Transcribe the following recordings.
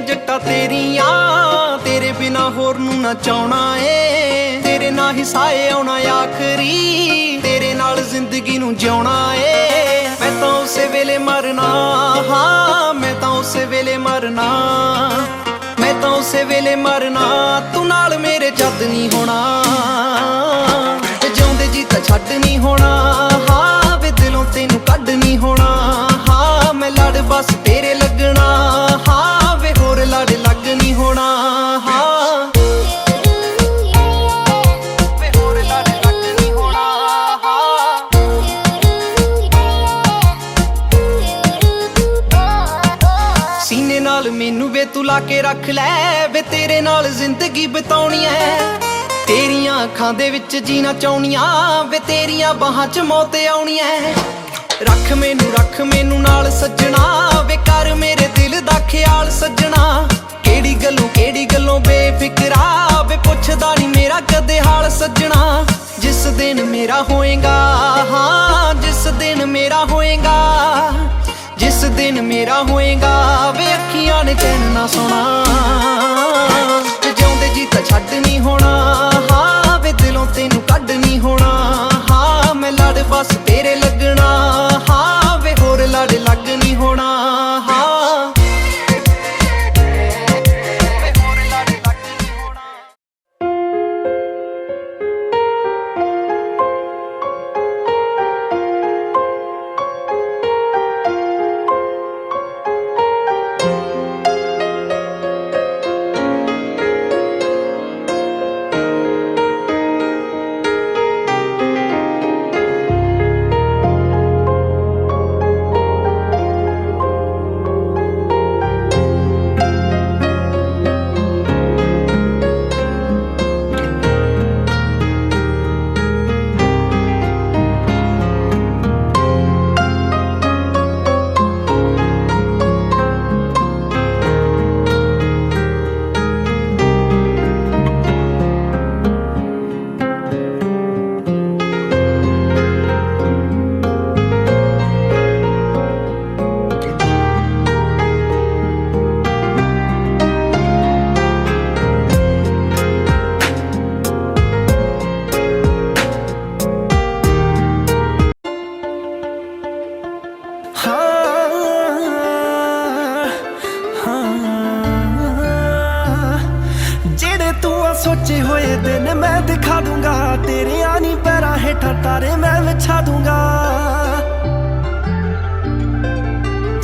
जट्टा तेरिया, तेरे बिना होर नूं ना चाहना ए। तेरे ना ही साए आउणा आखरी, तेरे नाल जिंदगी नूं जिउणा ए। मैं तां उसे वेले मरना, हाँ मैं तां उसे वेले मरना, मैं तां उसे वेले मरना, तू नाल मेरे जद नहीं होना। जिउंदे जी तां छड्ड नहीं होना, हाँ वे दिलों तेनू कड्ड नहीं होना। हाँ मैं लड़ बस तेरे लगना, हाँ वे होर लड़ लग नहीं होना। हाँ वे होर लड़ लग नहीं होना। हाँ सीने नाल मैनू वे तू ला के रख लै, वे तेरे नाल जिंदगी बिताउणी है। तेरियां अखां दे विच जीना चाहुनियां, वे तेरियां बाहां च मौत आउणी है। रख मैनू नाल सजना, वे कर मेरे दिल दा ख्याल सजना। केड़ी गल्लों बेफिक्रा, वे पुछदा नहीं मेरा कदे हाल सजना। जिस दिन मेरा होएगा, हाँ जिस दिन मेरा होएगा, जिस दिन मेरा होएगा, वे अखियां ने चैन ना सोना। जिउंदे जी तां छड्ड नहीं होना, हाँ वे दिलों तेनू कड्ड नहीं होना। हाँ मैं लड़ बस तेरे लगना, हाँ वे होर लड़ लग नहीं होना। हाँ वे होर लड़ लग नहीं होना। सोचे हुए दिन मैं दिखा दूंगा, तेरे आनी पैरा हेठा तारे मैं बिछा दूंगा।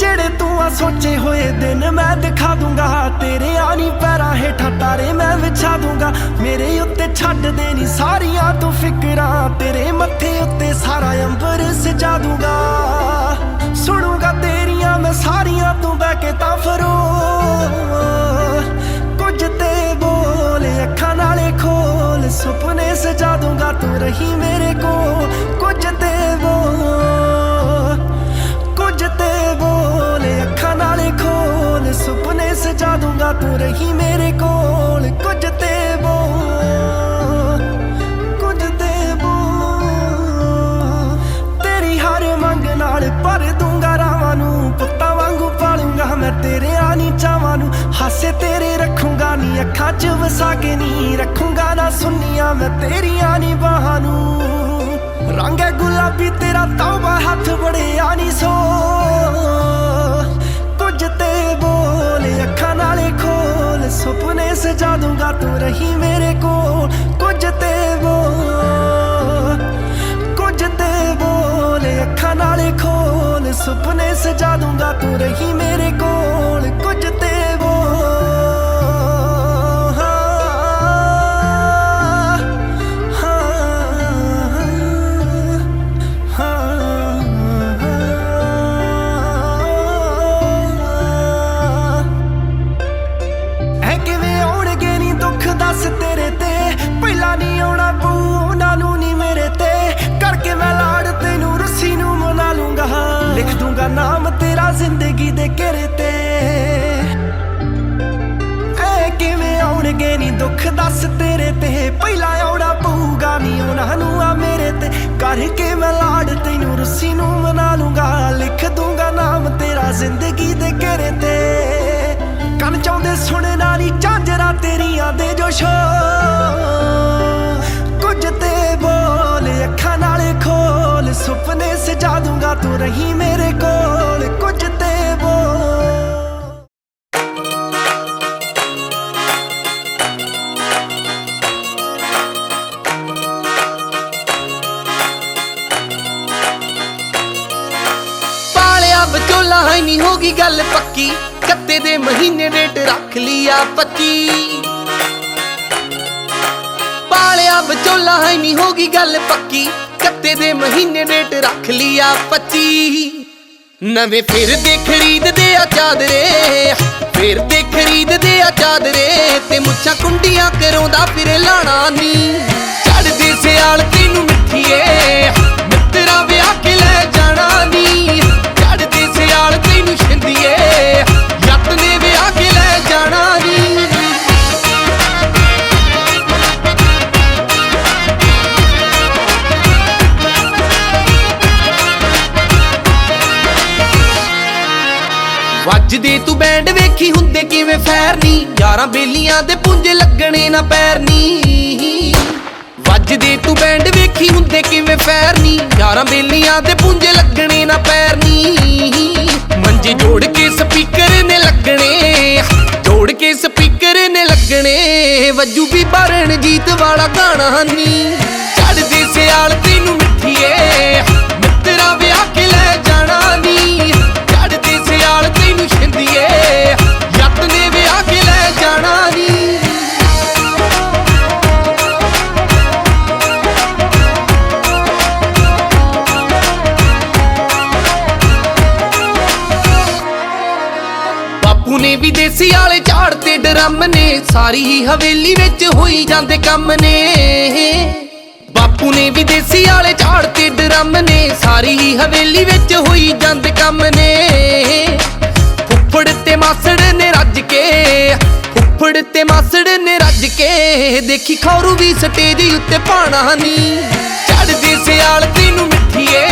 जेड़े तू सोचे हुए दिन मैं दिखा दूंगा, तेरे आनी पैरा हेठा तारे मैं बिछा दूंगा। मेरे उत्ते छड्ड देनी सारियां तू फिकरां, तेरे मत्थे उत्ते सारा अंबर सजा दूंगा। सुनूंगा तेरियां मैं सारियां तू बह के तां फरो, कुछ ते बोल अखां नाले खोल, सुपने सजा दूंगा तू रही मेरे को। कुछ ते बोल अखां नाले खोल, सुपने सजा दूंगा तू रही मेरे कोल। कुछ ते बोल तेरी हर मंग नाल भर दूंगा रावां नूं, पुत्तां वांगू पालूंगा मैं तेरे आनी चावां नूं। हासे तेरे रखूंगा नी अखां च वसा के नी, रखूंगा ना सुनिया मैं तेरियां नी बाहां नूं। रंग है गुलाबी तेरा तौबा हथ बड़े आनी सो, कुछ ते बोल अखां नाले खोल, सुपने सजा दूंगा तू रही मेरे कोल। कुछ ते बोल अखां नाले खोल, सुपने सजा दूंगा तू रही मेरे कोल। कुछ ते तेरे ते पहला नहीं आना पू उन्होंने नी मेरे ते, करके मैं लाड़ तेनू रस्सी नू मना लूंगा। लिख दूंगा नाम तेरा जिंदगी दे घेरे ते, ऐ किवें आउणगे नी दुख दस तेरे ते, पहला आउणा पऊगा नी उन्होंने आ मेरे ते। करके मैं लाड़ तेनू रस्सी नू मना लूंगा, लिख दूंगा नाम तेरा जिंदगी दे घेरे ते। कन चाहुंदे ਖਾਮੋਸ਼ ਹੋ कुछ ते बोल अखा नाल खोल सुपने सजा दूंगा तू रही मेरे कोल कुछ ते बोल। पालिया बचोला है नहीं होगी गल पक्की कत्ते दे महीने डेट रख लिया 25 पालिया बचोला है नहीं होगी गल पक्की कत्ते दे महीने डेट रख लिया 25 नवे फिर दे खरीद दे आ चादरे फिर दे खरीद दे आ चादरे ते मुच्छां कुंडियां करोंदा फिर लाना नी चढ़दे सियाल तैनू मिठीए मित्तरा विआह के ले जाना नी चढ़दे सियाल तैनू छिंदिए जट ने विआह के ले जाना नी। ਵੱਜਦੇ ਤੂੰ ਬੈਂਡ ਵੇਖੀ ਹੁੰਦੇ ਕਿਵੇਂ ਫੈਰ ਨੀ ਯਾਰਾਂ ਬੇਲੀਆਂ ਦੇ ਪੁੰਜੇ ਲੱਗਣੇ ਨਾ ਪੈਰ ਨੀ ਵੱਜਦੇ ਤੂੰ ਬੈਂਡ ਵੇਖੀ ਹੁੰਦੇ ਕਿਵੇਂ ਫੈਰ ਨੀ ਯਾਰਾਂ ਬੇਲੀਆਂ ਦੇ ਪੁੰਜੇ ਲੱਗਣੇ ਨਾ ਪੈਰ ਨੀ ਮੰਜੇ ਜੋੜ ਕੇ ਸਪੀਕਰ ਨੇ ਲੱਗਣੇ ਜੋੜ ਕੇ ਸਪੀਕਰ ਨੇ ਲੱਗਣੇ ਵੱਜੂ ਵੀ ਬਾਰਨ ਜੀਤ ਵਾਲਾ ਗਾਣਾ ਨੀ ਚੜਦੇ ਸਿਆਲ ਤੈਨੂੰ ਮਿੱਠੀਏ ਮਿੱਤਰਾ ਵਿਆਹ ਕੇ ਲੈ ਜਾਣਾ ਨੀ ਚੜਦੇ ਸਿਆਲ ਤੈਨੂੰ ਛਿੰਦੀਏ ਜੱਟ ਨੇ ਵਿਆਹ ਕੇ ਲੈ ਜਾਣਾ ਨੀ। ਬਾਪੂ ਨੇ ਵੀ ਦੇਸੀ ਵਾਲੇ ਝਾੜ ਤੇ ਡਰਮ ਨੇ ਸਾਰੀ ਹੀ ਹਵੇਲੀ ਵਿੱਚ ਹੋਈ ਜਾਂਦੇ ਕੰਮ ਨੇ ਬਾਪੂ ਨੇ ਵੀ ਦੇਸੀ ਵਾਲੇ ਝਾੜ ਤੇ ਡਰਮ ਨੇ ਸਾਰੀ ਹੀ ਹਵੇਲੀ ਵਿੱਚ ਹੋਈ ਜਾਂਦੇ ਕੰਮ ਨੇ ਫੁੱਫੜ ਤੇ ਮਾਸੜ ਨੇ ਰੱਜ ਕੇ ਫੁੱਫੜ ਤੇ ਮਾਸੜ ਨੇ ਰੱਜ ਕੇ ਦੇਖੀ ਖੌਰੂ ਵੀ ਸਟੇਜ ਉੱਤੇ ਪਾਣਾ ਨੀ ਚੜਦੇ ਸਿਆਲ ਤੈਨੂੰ ਮਿੱਠੀਏ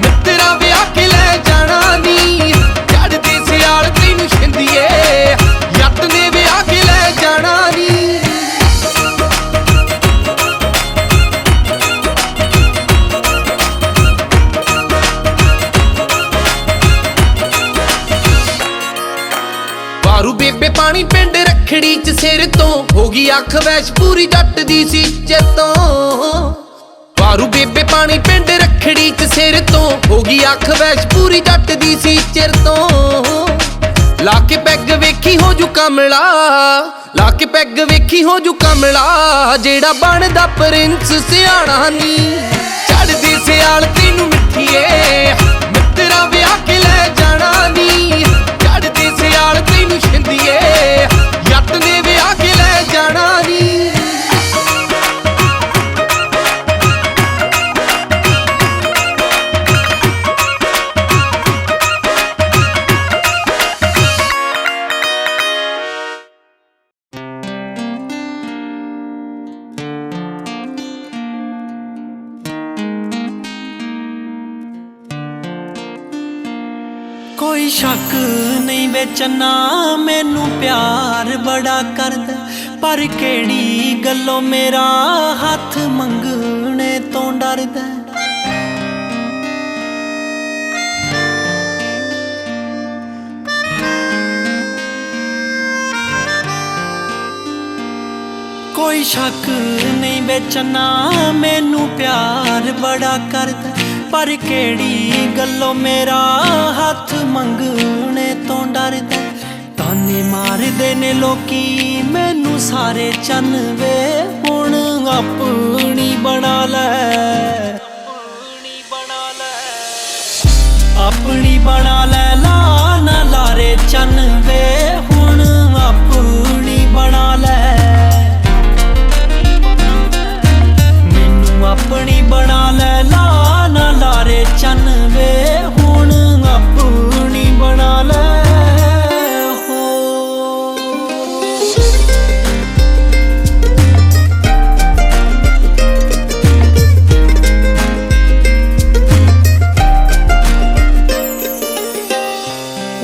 ਮਿੱਤਰਾ ਵਿਆਹ ਕੇ ਲੈ ਜਾਣਾ ਨੀ ਚੜਦੇ ਸਿਆਲ ਤੈਨੂੰ ਛਿੰਦੀਏ ਜੱਟ ਨੇ ਵਿਆਹ ਕੇ ਲੈ ਜਾਣਾ ਨੀ। ਵਾਰੂ ਬੇਬੇ ਪਾਣੀ ਪਿੰਡ ਰੱਖੜੀ ਚ ਸਿਰ ਤੋਂ ਹੋ ਗਈ ਅੱਖ ਵੈਸ਼ ਪੂਰੀ ਜੱਟ ਦੀ ਸੀ ਚੇਤੋਂ ਵਾਰੂ ਬੇਬੇ ਪਾਣੀ ਪਿੰਡ ਰੱਖੜੀ ਚ ਸਿਰ ਤੋਂ ਹੋ ਗਈ ਅੱਖ ਵੈਸ਼ ਪੂਰੀ ਜੱਟ ਦੀ ਸੀ ਚਿਰ ਤੋਂ ਲਾ ਕੇ ਪੈਗ ਵੇਖੀ ਹੋ ਜੂ ਕਮਲਾ ਲਾ ਕੇ ਪੈਗ ਵੇਖੀ ਹੋ ਜੂ ਕਮਲਾ ਜਿਹੜਾ ਬਣਦਾ ਪ੍ਰਿੰਸ ਸਿਆਣਾ ਨੀ ਚੜਦੀ ਸਿਆਲ ਤੈਨੂੰ ਮਿੱਠੀਏ ਮਿੱਤਰਾ ਵਿਆਹ ਕੇ ਲੈ ਜਾਣਾ ਨੀ ਚੜਦੀ ਸਿਆਲ ਤੈਨੂੰ ਛਿੰਦੀਏ ਜੱਟ ਨੇ ਵਿਆਹ ਕੇ ਲੈ ਜਾਣਾ ਨੀ। कोई शक नहीं वे चन्ना मैनू प्यार बड़ा करदा पर केड़ी गल्लों मेरा हाथ मंगने तो डरदा कोई शक नहीं वे चन्ना मैनू प्यार बड़ा करदा पर केड़ी गल्लों मेरा हाथ मंगने तो डरदा ताने मारदे ने लोकी मैनू सारे चन वे हुण अपनी बना ले अपनी बना ले ला ना लारे चन वे हुण अपनी बना ले मैनू अपनी बना ले ला ना लारे चन वे हुण अपनी बना ले हो।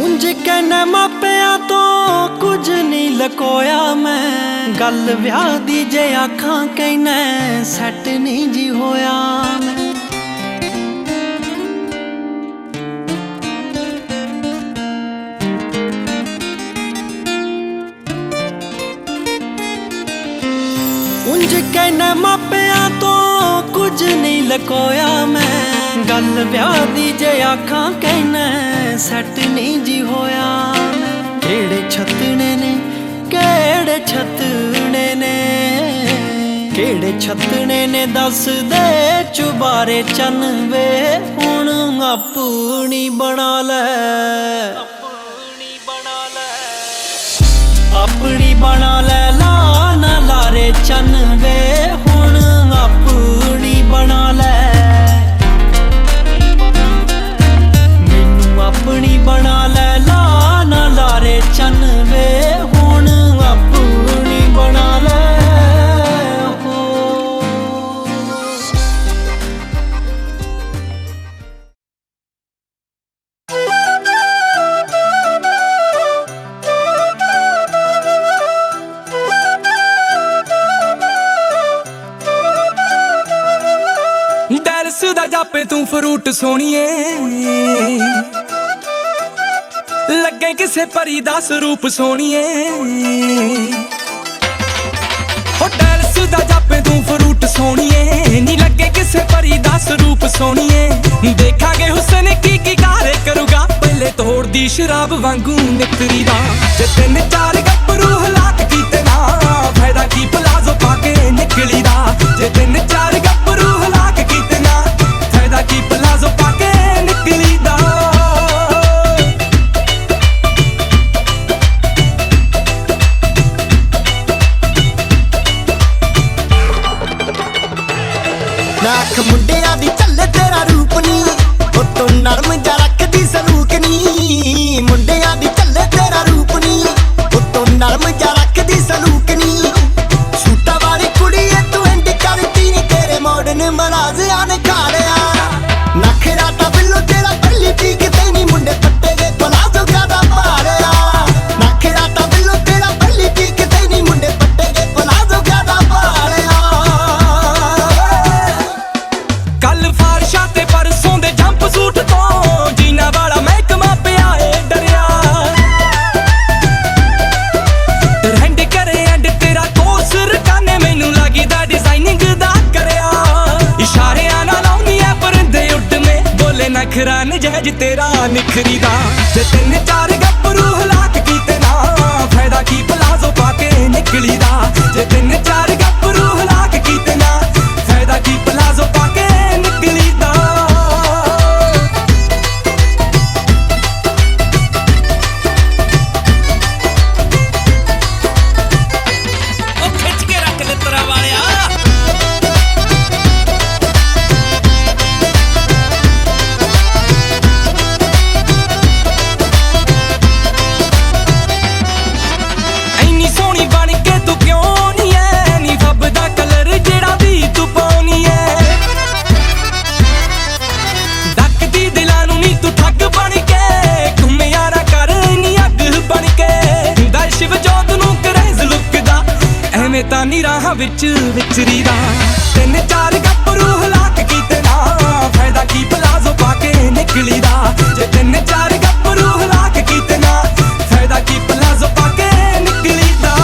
उंज कहना मापिया ਗੱਲ ਵਿਆਹ ਦੀ ਜੇ ਆਖਾਂ ਕਹਿਣਾ ਸੈੱਟ ਨਹੀਂ ਜੀ ਹੋਇਆ ਮੈਂ ਉਂਝ ਕਹਿਣਾ ਮਾਪਿਆਂ ਤੋਂ ਕੁਝ ਨਹੀਂ ਲਕੋਇਆ ਮੈਂ ਗੱਲ ਵਿਆਹ ਦੀ ਜੇ ਆਖਾਂ ਕਹਿਣਾ ਸੈੱਟ ਨਹੀਂ ਜੀ ਹੋਇਆ ਮੈਂ ਕਿਹੜੇ ਛੱਤਣੇ ਨੇ ਕਿਹੜੇ ਛੱਤਣੇ ਨੇ ਕਿਹੜੇ ਛੱਤਣੇ ਨੇ ਦੱਸ ਦੇ ਚੁਬਾਰੇ ਚੰਨ ਵੇ ਹੁਣ ਆਪਣੀ ਬਣਾ ਲੈ ਆਪਣੀ ਬਣਾ ਲੈ ਲਾ ਨਾ ਲਾਰੇ ਚੰਨ ਵੇ ਹੁਣ ਆਪਣੀ ਬਣਾ ਲੈ ਮੈਨੂੰ ਆਪਣੀ ਬਣਾ ਲੈ ਲਾ ਨਾ ਲਾਰੇ ਚੰਨ ਵੇ ਹੁਣ ਆਪਣੀ ਬਣਾ ਲੈ ਦਾ ਜਾਪੇ ਤੂੰ ਫਰੂਟ ਸੋਹਣੀਏ ਲੱਗੇ ਕਿਸੇ ਪਰੀ ਦਾ ਸਰੂਪ ਸੋਹਣੀਏ ਹੋ ਡੈਲਸ ਦਾ ਜਾਪੇ ਤੂੰ ਫਰੂਟ ਸੋਹਣੀਏ ਨੀ ਲੱਗੇ ਕਿਸੇ ਪਰੀ ਦਾ ਸਰੂਪ ਸੋਹਣੀਏ ਦੇਖਾਂਗੇ ਹੁਸਨ ਕੀ ਕਾਰੇ ਕਰੂਗਾ ਪਹਿਲੇ ਤੋੜਦੀ ਸ਼ਰਾਬ ਵਾਂਗੂ ਨਿਕਰੀ ਦਾ ਜੇ ਤਿੰਨ ਚਾਰ ਗੱਭਰੂ ਹਲਾਕ ਕੀਤੇ ਨਾ ਫਾਇਦਾ ਕੀ ਪਲਾਜ਼ੋ ਪਾ ਕੇ ਨਿਕਲੀ ਦਾ ਜੇ ਤਿੰਨ ਚਾਰ ਗੱਭਰੂ ਹਲਾਕ ਕੀਤੇ ਨਾ ਫਾਇਦਾ ਕੀ ਪਲਾਜ਼ੋ ਪਾ ਕੇ ਨਿਕਲੀ ਦਾ ਨਾਖ ਮੁੰਡਿਆਂ ਦੀ ਚੱਲੇ ਤੇਰਾ ਰੂਪ ਨੀ ਉਹ ਤੂੰ ਨਰਮ ਜਾ ਰੱਖਦੀ ਸਲੂਕ ਨੀ ਮੁੰਡਿਆਂ ਦੀ ਚੱਲੇ ਤੇਰਾ ਰੂਪ ਨੀ ਉਹ ਤੂੰ ਨਰਮ ਜਾ ਰੱਖਦੀ ਸਲੂਕ ਨੀ ਛੂਟਾ ਵਾਲੀ ਕੁੜੀ ਐ ਤੂੰ ਇੰਡ ਕਰਦੀ ਨੀ ਤੇਰੇ ਮੋਡਨ ਮਨਾਜ਼ਿਆਂ ਨੇ ਖਾੜਿਆ ਨਖਰਾ ਤਾਂ ਬਿੱਲੋ ਤੇਰਾ ਪਹਿਲੀ ਪੀਕ ਤੇ ਨੀ ਮੁੰਡੇ ਪੱਟੇ ਦੇ ਪਲਾਜ਼ੋ ਜ਼ਿਆਦਾ ਭਾਰਿਆ ਨਖਰਾ ਤਾਂ ਬਿੱਲੋ ਤੇਰਾ ਪਹਿਲੀ ਪੀਕ ਤੇ ਨੀ ਮੁੰਡੇ ਪੱਟੇ ਦੇ ਪਲਾਜ਼ੋ ਜ਼ਿਆਦਾ ਭਾਰਿਆ ਕੱਲ ਫਾਰਸ਼ਾਂ ਤੇ ਪਰਸੋਂ ਦੇ ਜੰਪ ਸੂਟ ਤੋਂ ਜੀਨਾ ਵਾਲਾ ਮਹਿਕਮਾ ਪਿਆ ਏ ਡਰਿਆ ਰੈਂਡ ਕਰੇ ਐਂਡ ਤੇਰਾ ਕੋਰਸ ਰਕਾਨੇ ਮੈਨੂੰ ਲੱਗਦਾ ਡਿਜ਼ਾਈਨਿੰਗ ਦਾ ਕਰਿਆ ਇਸ਼ਾਰਿਆਂ ਨਾਲ ਆਉਂਦੀ ਐ ਪਰਦੇ ਉੱਡਵੇਂ ਬੋਲੇ ਨਖਰਾ ਨਜਾਇਜ਼ ਤੇਰਾ ਨਿਖਰੀ ਦਾ ਜੇ ਤਿੰਨ ਚਾਰ ਗੱਭਰੂ ਹਲਾਕ ਕੀਤੇ ਨਾ ਫਾਇਦਾ ਕੀ ਪਲਾਜ਼ੋ ਪਾ ਕੇ ਨਿਕਲੀ ਦਾ ਜੇ ਤਿੰਨ ਚਾਰ ਗੱਭਰੂ ਹਲਾਕ ਕੀਤੇ ਨਾ ਫਾਇਦਾ ਕੀ ਪਲਾਜ਼ੋ ਪਾ ਕੇ ਨਿਕਲੀ ਦਾ ਉਹ ਖਿੱਚ ਕੇ ਰੱਖ ਲੈ ਤਰਾ ਵਾਲਿਆ ਐਨੀ ਸੋਹਣੀ ਬਣ ਕੇ ਤੂੰ ਕਿਉਂ ਨੀ ਐ ਨੀ ਫੱਬਦਾ ਕਲਰ ਜਿਹੜਾ ਵੀ ਤੂੰ ਪਾਉਣੀ ਐ ਡੱਕਦੀ ਦਿਲਾਂ ਨੂੰ ਨੀ ਤੂੰ ਠੱਗ ਬਣ ਕੇ ਘੁੰਮਿਆ ਨਾ ਕਰ ਨੀ ਅੱਗ ਬਣ ਕੇ ਦਰ ਸ਼ਿਵਜੋਤ ਨੂੰ ਕਰੇਜ਼ ਲੁੱਕਦਾ ਐਵੇਂ ਤਾਂ ਨੀ ਰਾਹਾਂ ਵਿੱਚ ਵਿਚਰੀਦਾ ਤਿੰਨ ਚਾਰ ਗੱਭਰੂ ਹਲਾਕ ਕੀਤੇ ਨਾ ਫਾਇਦਾ ਕੀ ਪਲਾਜ਼ੋ ਪਾ ਕੇ ਨਿਕਲੀ ਦਾ ਜੇ ਤਿੰਨ ਚਾਰ ਗੱਭਰੂ ਹਲਾਕ ਕੀਤੇ ਨਾ ਫਾਇਦਾ ਕੀ ਪਲਾਜ਼ੋ ਪਾ ਕੇ ਨਿਕਲੀ ਦਾ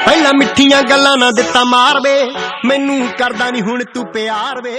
ਪਹਿਲਾਂ ਮਿੱਠੀਆਂ ਗੱਲਾਂ ਨਾ ਦਿੱਤਾ ਮਾਰ ਵੇ ਮੈਨੂੰ ਕਰਦਾ ਨਹੀਂ ਹੁਣ ਤੂੰ ਪਿਆਰ ਵੇ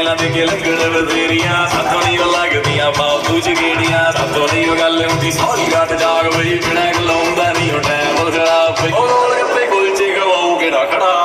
ਸਟਾਈਲਾਂ ਦੀ ਕਿ ਲੱਗਣ ਬਥੇਰੀਆਂ ਸਾਥੋਂ ਨਹੀਂ ਉਹ ਲੱਗਦੀਆਂ ਬਾਬੂ ਚ ਗੇੜੀਆਂ ਸਾਥੋਂ ਨਹੀਂ ਉਹ ਗੱਲ ਹੁੰਦੀ ਸਾਰੀ ਰਾਤ ਜਾਗ ਬਈ ਬਿਨਾਂ ਲਾਉਂਦਾ ਨਹੀਂ ਉਹ ਟਾਈਮ ਖਰਾਬ ਪਈ ਉਹ ਗੋਲ ਗੱਪੇ ਕੁਲਚੇ ਖਵਾਉ ਕਿਹੜਾ ਖੜਾ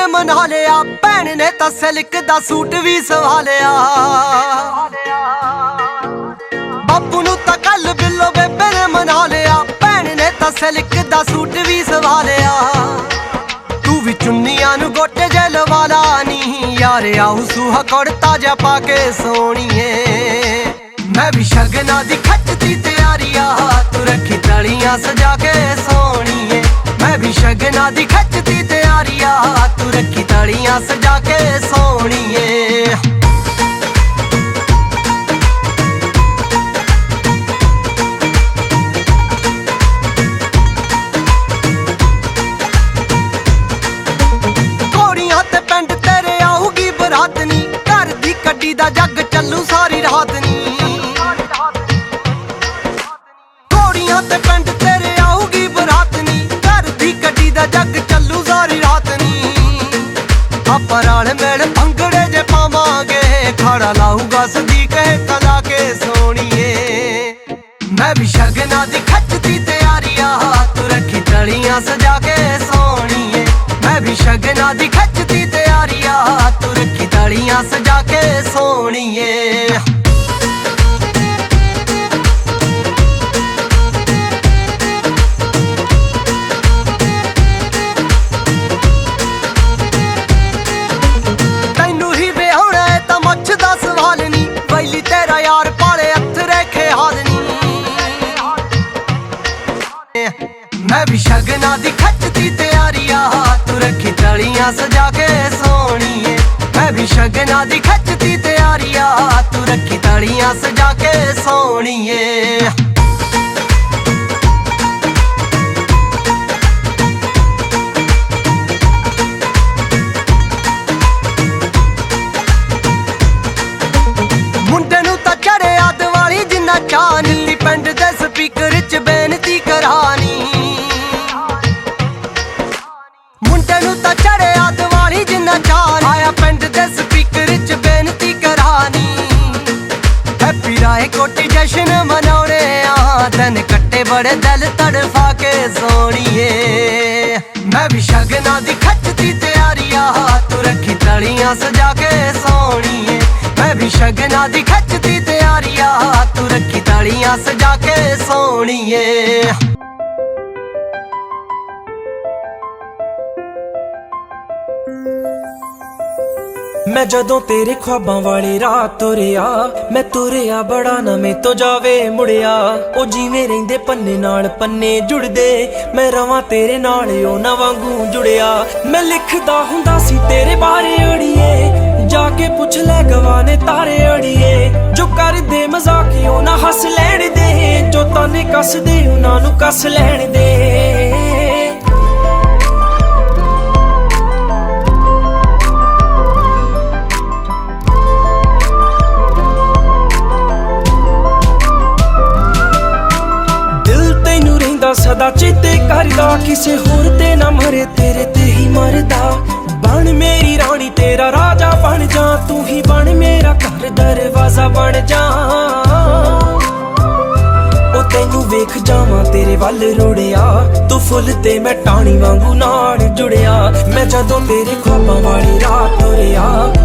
ਨੇ ਮਨਾ ਲਿਆ, ਭੈਣ ਨੇ ਤਾਂ ਸਿਲਕ ਦਾ ਸੂਟ ਵੀ ਸਵਾ ਲਿਆ। ਬਾਪੂ ਨੂੰ ਤਾਂ ਕੱਲ ਬਿੱਲੋ ਬੇਬੇ ਨੇ ਮਨਾ ਲਿਆ, ਭੈਣ ਨੇ ਤਾਂ ਸਿਲਕ ਦਾ ਸੂਟ ਵੀ ਸਵਾ ਲਿਆ। ਤੂੰ ਵੀ ਚੁੰਨੀਆਂ ਨੂੰ ਗੋਟੇ ਜੇ ਲਵਾ ਲਾ ਨੀ, ਯਾਰ ਆਉ ਸੂਹਾ ਕੁੜਤਾ ਜਾ ਪਾ ਕੇ ਸੋਹਣੀਏ। ਮੈਂ ਵੀ ਸ਼ਗਨਾਂ ਦੀ ਖੱਟਦੀ ਤਿਆਰੀਆਂ, ਤੂੰ ਰੱਖੀ ਤਲੀਆਂ ਸਜਾ ਕੇ ਸੋਹਣੀਏ। ਮੈਂ ਵੀ ਸ਼ਗਨਾਂ ਦੀ ਖੱਟਦੀ ਤਿਆਰੀਆਂ, ਤੂੰ ਰੱਖੀ ਤਲੀਆਂ ਸਜਾ ਕੇ ਸੋਹਣੀਏ। ਘੋੜੀਆਂ ਤੇ ਪਿੰਡ ਤੇਰੇ ਆਊਗੀ ਬਰਾਤ ਨੀ, ਘਰ ਦੀ ਕੱਢੀ ਦਾ ਜੱਗ ਚੱਲੂ ਸਾਰੀ ਰਾਤ ਨੀ। ਘੋੜੀਆਂ ਤੇ ਪਿੰਡ ਤੇਰੇ ਆਊਗੀ ਬਰਾਤ ਨੀ, ਘਰ ਦੀ ਕੱਢੀ ਦਾ ਜੱਗ ਚੱਲੂ ਸਾਰੀ ਰਾਤ ਨੀ। ਆਪਾਂ ਰਲ ਮਿਲ ਭੰਗੜੇ ਜੇ ਪਾਵਾਂਗੇ, ਖੜਾ ਲਾਊਗਾ ਸਦੀਕ ਕਲਾ ਕੇ ਸੋਹਣੀਏ। ਮੈਂ ਵੀ ਸ਼ਗਨਾਂ ਦੀ ਖੱਟਦੀ ਤਿਆਰੀਆਂ, ਤੂੰ ਰੱਖੀ ਤਲੀਆਂ ਸਜਾ ਕੇ ਸੋਹਣੀਏ। ਮੈਂ ਵੀ ਸ਼ਗਨਾਂ ਦੀ ਖੱਟਦੀ ਤਿਆਰੀਆਂ, ਤੂੰ ਰੱਖੀ ਤਲੀਆਂ ਸਜਾ ਕੇ ਸੋਹਣੀਏ। ਤੈਨੂੰ ਹੀ ਵਿਆਹੁਣਾ ਏ ਤਾਂ ਮੁੱਛ ਦਾ ਸਵਾਲ ਨੀ, ਵੈਲੀ ਤੇਰਾ ਯਾਰ ਪਾਲੇ ਅਥਰੇ ਖਿਆਲ ਨੀ। ਮੈਂ ਵੀ ਸ਼ਗਨਾਂ ਦੀ ਖੱਟਦੀ ਤਿਆਰੀਆਂ, ਤੂੰ ਰੱਖੀ ਤਲੀਆਂ ਸਜਾ ਕੇ ਸੋਹਣੀਏ। ਮੈਂ ਵੀ ਸ਼ਗਨਾਂ ਦੀ ਖੱਟਦੀ ਤਿਆਰੀਆਂ, ਤੂੰ ਰੱਖੀ ਤਲੀਆਂ ਸਜਾ ਕੇ ਸੋਹਣੀਏ। ਮੁੰਡੇ ਨੂੰ ਤਾਂ ਚੜਿਆ ਦਿਵਾਲੀ ਜਿੰਨਾ ਚਾਅ, ਨੀ ਪਿੰਡ ਦੇ ਸਪੀਕਰ 'ਚ ਬੇਨਤੀ ਕਰਾਨੀ। ਮੁੰਡੇ ਨੂੰ ਤਾਂ ਚੜਿਆ ਦਿਵਾਲੀ ਜਿੰਨਾ ਚਾਅ, ਆਇਆ ਪਿੰਡ ਦੇ ਸਪੀਕਰ 'ਚ ਬੇਨਤੀ ਕਰਾਨੀ। ਹੈਪੀ ਰਾਏ ਕੋਟੀ ਜਸ਼ਨ ਮਨਾਉਣੇ ਆ, ਦਿਨ ਕੱਟੇ ਬੜੇ ਦਿਲ ਤੜਫਾ ਕੇ ਸੋਹਣੀਏ। ਮੈਂ ਵੀ ਸ਼ਗਨਾਂ ਦੀ ਖੱਟਦੀ ਤਿਆਰੀਆਂ, ਤੂੰ ਰੱਖੀ ਤਲੀਆਂ ਸਜਾ ਕੇ ਸੋਹਣੀਏ। ਮੈਂ ਵੀ ਸ਼ਗਨਾਂ ਦੀ ਖੱਟਦੀ ਤਿਆਰੀਆਂ, ਤੂੰ ਰੱਖੀ ਤਲੀਆਂ ਸਜਾ ਕੇ ਸੋਹਣੀਏ। ਮੈਂ ਜਦੋਂ ਤੇਰੇ ख्वाबां ਵਾਲੇ ਰਾਹ ਤੁਰਿਆ, ਮੈਂ ਤੁਰਿਆ ਬੜਾ ਨਾ ਮੈਂ ਤੋਂ ਜਾਵੇ ਮੁੜਿਆ। ਉਹ ਜਿਵੇਂ ਰਹਿੰਦੇ ਪੰਨੇ ਨਾਲ ਪੰਨੇ ਜੁੜਦੇ, ਮੈਂ ਰਵਾਂ ਤੇਰੇ ਨਾਲ ਉਹਨਾਂ ਵਾਂਗੂ ਜੁੜਿਆ। ਮੈਂ ਲਿਖਦਾ ਹੁੰਦਾ ਸੀ ਤੇਰੇ ਬਾਰੇ ਅੜੀਏ, ਜਾ ਕੇ ਪੁੱਛ ਲੈ ਗਵਾਨੇ ਤਾਰੇ ਅੜੀਏ। ਜੋ ਕਰਦੇ ਮਜ਼ਾਕ ਉਹ ਨਾ ਹੱਸ ਲੈਣ ਦੇ, ਜੋ ਤਾਨੇ ਕੱਸਦੇ ਉਹਨਾਂ ਨੂੰ ਕੱਸ ਲੈਣ ਦੇ। ਸਦਾ ਚੇਤੇ ਕਰਦਾ, ਕਿਸੇ ਹੋਰ ਤੇ ਨਾ ਮਰੇ, ਤੇਰੇ ਤੇ ਹੀ ਮਰਦਾ। ਬਣ ਮੇਰੀ ਰਾਣੀ ਤੇਰਾ ਰਾਜਾ ਬਣ ਜਾ, ਤੂੰ ਹੀ ਬਣ ਮੇਰਾ ਘਰ ਦਰਵਾਜ਼ਾ ਬਣ ਜਾ। ਉਹ ਤੈਨੂੰ ਵੇਖ ਜਾਵਾਂ ਤੇਰੇ ਵੱਲ ਰੁੜਿਆ, ਤੂੰ ਫੁੱਲ ਤੇ ਮੈਂ ਟਾਹਣੀ ਵਾਂਗੂ ਨਾਲ ਜੁੜਿਆ। ਮੈਂ ਜਦੋਂ ਤੇਰੇ ख्वाबां ਵਾਲੀ ਰਾਹ ਤੁਰਿਆ,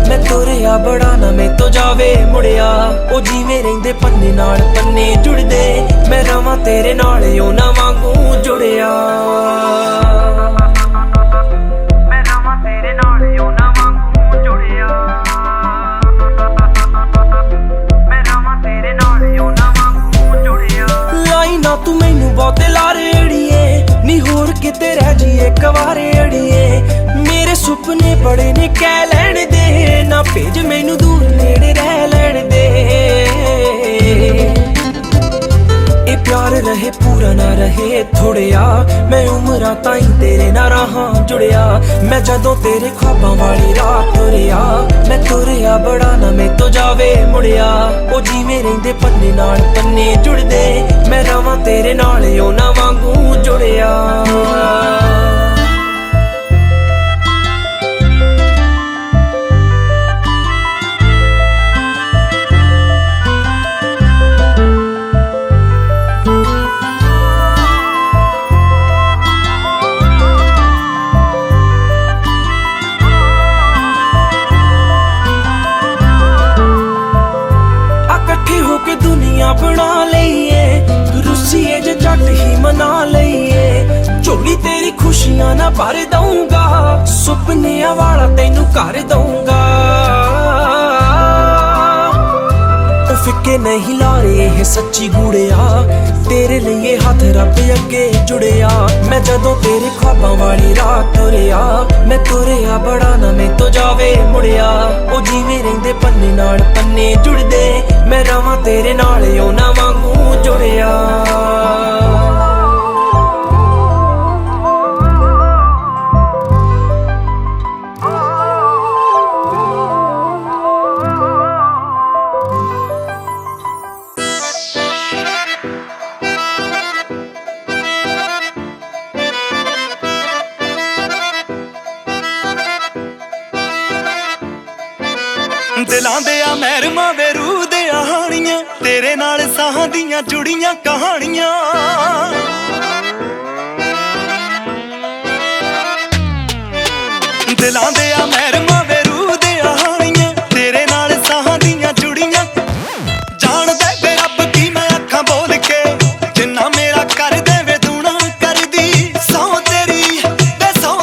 ਮੈਂ ਤੁਰਿਆ ਬੜਾ ਨਾ ਮੈਂ ਤੋਂ ਜਾਵੇ ਮੁੜਿਆ। ਉਹ ਜਿਵੇਂ ਰਹਿੰਦੇ ਪੰਨੇ ਨਾਲ ਪੰਨੇ ਜੁੜਦੇ, ਮੈਂ ਰਵਾਂ ਤੇਰੇ ਨਾਲ ਉਹਨਾਂ ਵਾਂਗੂ ਜੁੜਿਆ। ਮੈਂ ਰਵਾਂ ਤੇਰੇ ਨਾਲ ਉਹਨਾਂ ਵਾਂਗੂ ਜੁੜਿਆ। ਮੈਂ ਰਵਾਂ ਤੇਰੇ ਨਾਲ ਉਹਨਾਂ ਵਾਂਗੂ ਜੁੜਿਆ। ਲਾਈ ਨਾ ਤੂੰ ਮੈਨੂੰ ਬਹੁਤੇ ਲਾਰੇ ਅੜੀਏ, ਨੀ ਹੋਰ ਕਿਤੇ ਰਹਿ ਜੀਏ ਇੱਕ ਵਾਰੇ ਅੜੀਏ। ਮੇਰੇ ਸੁਪਨੇ ਬੜੇ ਨੇ ਕਹਿ ਲੈਣ ਦੇ, ਨਾ ਭੇਜ ਮੈਨੂੰ ਦੂਰ ਨੇੜੇ ਰਹਿ ਲੈਣ ਦੇ। ਇਹ ਪਿਆਰ ਰਹੇ ਪੂਰਾ ਨਾ ਰਹੇ ਥੋੜਿਆ, ਮੈਂ ਉਮਰਾਂ ਤਾਈਂ ਤੇਰੇ ਨਾਲ ਰਹਾਂ ਜੁੜਿਆ। ਮੈਂ ਜਦੋਂ ਤੇਰੇ ख्वाबां ਵਾਲੀ ਰਾਹ ਤੁਰਿਆ, ਮੈਂ ਤੁਰਿਆ ਬੜਾ ਨਾ ਮੈਂ ਤੋਂ ਜਾਵੇ ਮੁੜਿਆ। ਉਹ ਜਿਵੇਂ ਰਹਿੰਦੇ ਪੰਨੇ ਨਾਲ ਪੰਨੇ ਜੁੜਦੇ, ਮੈਂ ਰਵਾਂ ਤੇਰੇ ਨਾਲ ਉਹਨਾਂ ਵਾਂਗੂ ਜੁੜਿਆ। ਭਰ ਦਊਂਗਾ ਸੁਪਨਿਆਂ ਵਾਲਾ ਤੈਨੂੰ ਕਰ ਦਊਂਗਾ ਉਹ ਫਿੱਕੇ ਨਹੀਂ ਲਾਰੇ ਇਹ ਸੱਚੀ ਗੂੜਿਆ ਤੇਰੇ ਲਈ ਇਹ ਹੱਥ ਰੱਬ ਅੱਗੇ ਜੁੜਿਆ ਮੈਂ ਜਦੋਂ ਤੇਰੇ ख्वाबां ਵਾਲੀ ਰਾਤ ਤੁਰਿਆ ਮੈਂ ਤੁਰਿਆ ਬੜਾ ਨਾ ਮੈਂ ਤੋਂ ਜਾਵੇ ਮੁੜਿਆ ਉਹ ਜਿਵੇਂ ਰਹਿੰਦੇ ਪੰਨੇ ਨਾਲ ਪੰਨੇ ਜੁੜਦੇ ਮੈਂ ਰਵਾਂ ਤੇਰੇ ਨਾਲ ਉਹਨਾਂ ਵਾਂਗੂ ਜੁੜਿਆ ਦਿਲਾਂ ਦੇ ਆ ਮਹਿਰਮਾਂ ਵੇ ਰੂਹ ਦੇ ਆਹਾਣੀਆਂ ਤੇਰੇ ਨਾਲ ਸਾਹਾਂ ਦੀਆਂ ਜੁੜੀਆਂ ਕਹਾਣੀਆਂ ਦਿਲਾਂ ਦੇ ਆ ਮਹਿਰਮਾਂ ਵੇ ਰੂਹ ਦੇ ਆਹਾਣੀਆਂ ਤੇਰੇ ਨਾਲ ਸਾਹਾਂ ਦੀਆਂ ਜੁੜੀਆਂ ਜਾਣਦਾ ਵੇ ਰੱਬ ਕੀ ਮੈਂ ਅੱਖਾਂ ਬੋਲ ਕੇ ਜਿੰਨਾ ਮੇਰਾ ਕਰ ਦੇਵੇ ਦੂਣਾ ਕਰਦੀ ਸੌ ਤੇਰੀ ਤੇ ਸੌ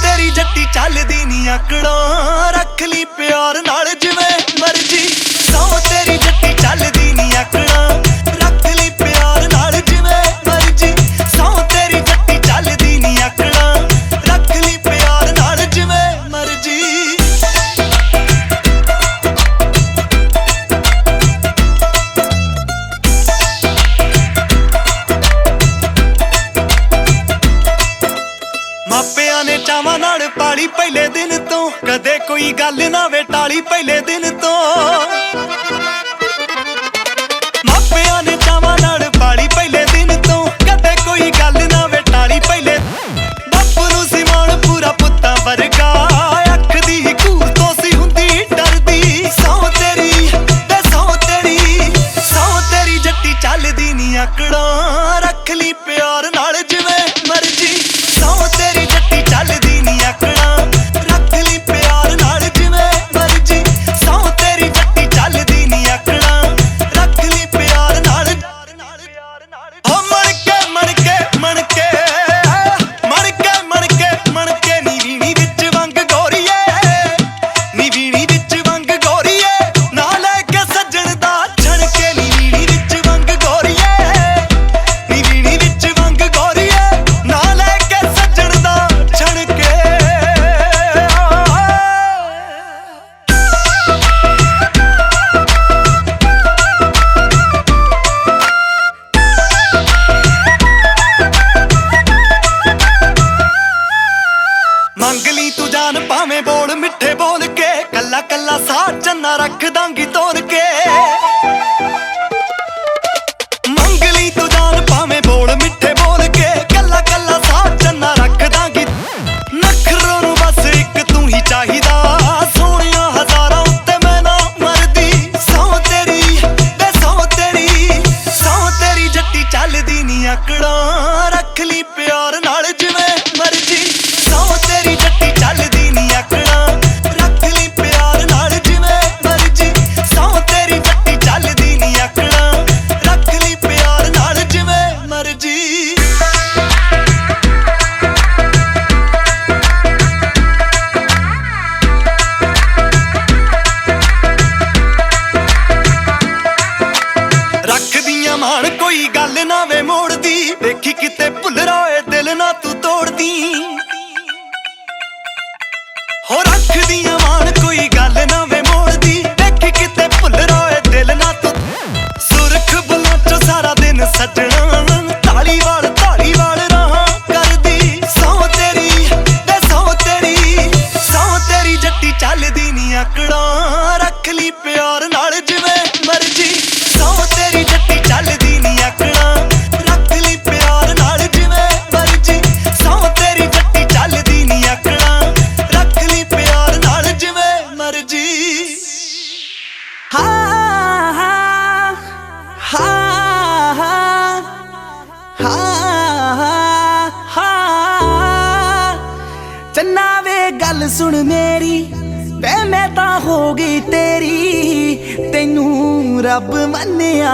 ਤੇਰੀ ਜੱਟੀ ਚੱਲਦੀ ਨੀ ਆਕੜਾਂ ਰੱਖ ਲਈ ਪਿਆਰ ਨਾਲ ਜਿਵੇਂ ਮਰਜੀ ਸੌ ਤੇਰੀ ਜੱਟੀ ਚੱਲਦੀ ਨੀ ਆਕੜਾਂ ਰੱਖ ਲਈ ਪਿਆਰ ਨਾਲ ਜਿਵੇਂ ਮਰਜੀ ਸੌ ਤੇਰੀ ਜੱਟੀ ਚੱਲਦੀ ਨੀ ਆਕੜਾਂ ਰੱਖ ਲਈ ਪਿਆਰ ਨਾਲ ਜਿਵੇਂ ਮਰਜੀ ਮਾਪਿਆਂ ਨੇ ਚਾਵਾਂ ਨਾਲ ਪਾਲੀ ਪਹਿਲੇ ਦਿਨ ਤੋਂ ਕਦੇ ਕੋਈ ਗੱਲ ਨਾ ਵੇ ਟਾਲੀ ਪਹਿਲੇ ਦਿਨ ਤੋਂ ਮਾਪਿਆਂ ਨੇ ਚਾਵਾਂ ਨਾਲ ਪਾਲੀ ਪਹਿਲੇ ਦਿਨ ਤੋਂ ਕਦੇ ਕੋਈ ਗੱਲ ਨਾ ਵੇ ਟਾਲੀ ਪਹਿਲੇ ਬਾਪੂ ਨੂੰ ਸੀ ਮਾਣ ਪੂਰਾ ਪੁੱਤਾਂ ਵਰਗਾ ਅੱਖ ਦੀ ਘੂਰ ਤੋਂ ਸੀ ਹੁੰਦੀ ਡਰਦੀ ਸੌ ਤੇਰੀ ਤੇ ਸੌ ਤੇਰੀ ਜੱਟੀ ਚੱਲਦੀ ਨੀ ਆਕੜਾਂ ਰੱਖ ਲਈ ਪਿਆਰ ਨਾਲ ਜਿਵੇਂ ਮਰਜੀ ਸੌ ਤੇਰੀ ਜੱਟੀ ਚੱਲਦੀ ਨੀ ਆਕੜਾਂ ਰੱਖ ਲਈ ਪਿਆਰ ਨਾਲ ਜਿਵੇਂ ਮਰਜੀ ਸੌ ਤੇਰੀ ਜੱਟੀ ਚੱਲਦੀ ਨੀ ਆਕੜਾਂ ਰੱਖ ਲਈ ਪਿਆਰ ਨਾਲ ਹੋ ਮਣ ਕੇ ਨੀ ਵੀਣੀ ਵਿੱਚ ਵੰਗ ਗੋਰੀਏ ਨੀ ਵੀਣੀ ਵਿੱਚ ਵੰਗ ਗੋਰੀਏ ਨਾ ਲੈ ਕੇ ਸੱਜਣ ਦਾ ਛਣ ਕੇ ਨੀ ਵੀਣੀ ਵਿੱਚ ਵੰਗ ਗੋਰੀਏ ਨੀ ਵੀਣੀ ਵਿੱਚ ਵੰਗ ਗੋਰੀਏ ਨਾ ਲੈ ਕੇ ਸੱਜਣ ਦਾ ਛਣ ਕੇ ਮੰਗ ਲਈ ਤੂੰ ਜਾਨ ਭਾਵੇਂ ਬੋਲ ਮਿੱਠੇ ਬੋਲ ਕੇ ਕੱਲਾ ਕੱਲਾ ਸਾਹ ਚੰਨਾ ਰੱਖ ਦਾਂਗੀ ਤੋੜ ਕੇ ਮੰਗ ਲਈ ਤੂੰ ਜਾਨ ਭਾਵੇਂ ਬੋਲ ਮਿੱਠੇ ਬੋਲ ਕੇ ਕੱਲਾ ਕੱਲਾ ਸਾਹ ਚੰਨਾ ਰੱਖ ਦਾਂਗੀ ਨਖਰੋਂ ਨੂੰ ਬਸ ਇੱਕ ਤੂੰ ਹੀ ਚਾਹੀਦਾ ਸੋਹਣਿਆ ਹਜ਼ਾਰਾਂ ਉੱਤੇ ਮੈਂ ਨਾ ਮਰਦੀ ਸੌ ਤੇਰੀ ਤੇ ਸੌ ਤੇਰੀ ਜੱਟੀ ਚੱਲਦੀ ਨੀ ਆਕੜਾਂ ਰੱਖ ਲਈ ਪਿਆਰ ਨਾਲ ਜਿਵੇਂ ਮਰਜੀ ਸੌ ਤੇਰੀ ਜੱਟੀ ਚੱਲਦੀ ਨੀ ਆਕੜਾਂ ਰੱਖ ਲਈ ਪਿਆਰ ਨਾਲ ਜਿਵੇਂ ਮਰਜੀ ਸੌ ਤੇਰੀ ਜੱਟੀ ਚੱਲਦੀ ਨੀ ਆਕੜਾਂ ਰੱਖ ਲਈ ਪਿਆਰ ਨਾਲ ਜਿਵੇਂ ਮਰਜੀ ਰੱਖਦੀਆਂ ਮਾਣ ਕੋਈ ਗੱਲ ਨਾ ਵੇ ਮੋੜਦੀ ਵੇਖੀ ਕਿਤੇ ਭੁੱਲ ਰਾਏ ਦਿਲ ਨਾ ਤੂੰ ਤੋੜਦੀ ਹੋ ਰੱਖਦੀਆਂ ਮਾਣ ਕੋਈ ਗੱਲ ਨਾ ਵੇ ਮੋੜਦੀ ਵੇਖੀ ਕਿਤੇ ਭੁੱਲ ਰਾਏ ਦਿਲ ਨਾ ਤੂੰ ਸੁਰਖ ਬੁਲਾਂ ਚੋਂ ਸਾਰਾ ਦਿਨ ਸੱਜਣਾ ਤਾਲੀ ਵਾਲ ਰਹਾ ਕਰਦੀ ਸੌ ਤੇਰੀ ਤੇ ਸੌ ਤੇਰੀ ਜੱਟੀ ਚੱਲਦੀ ਨੀ ਆਕੜਾਂ ਰੱਖ ਲਈ ਪਿਆਰ ਨਾਲ ਜਿਵੇਂ ਮਰਜੀ ਸੌ ਤੇਰੀ ਜੱਟੀ ਚੱਲਦੀ ਨੀ ਆਕੜਾਂ ਰੱਖ ਲਈ ਪਿਆਰ ਨਾਲ ਜਿਵੇਂ ਮਰਜੀ ਸੌ ਤੇਰੀ ਜੱਟੀ ਚੱਲਦੀ ਨੀ ਆਕੜਾਂ ਰੱਖ ਲਈ ਪਿਆਰ ਨਾਲ ਜਿਵੇਂ ਮਰਜੀ ਚੰਨਾ ਵੇ ਗੱਲ ਸੁਣ ਮੇਰੀ ਵੇ ਮੈਂ ਤਾਂ ਹੋ ਗਈ ਤੇਰੀ ਤੈਨੂੰ ਰੱਬ ਮੰਨਿਆ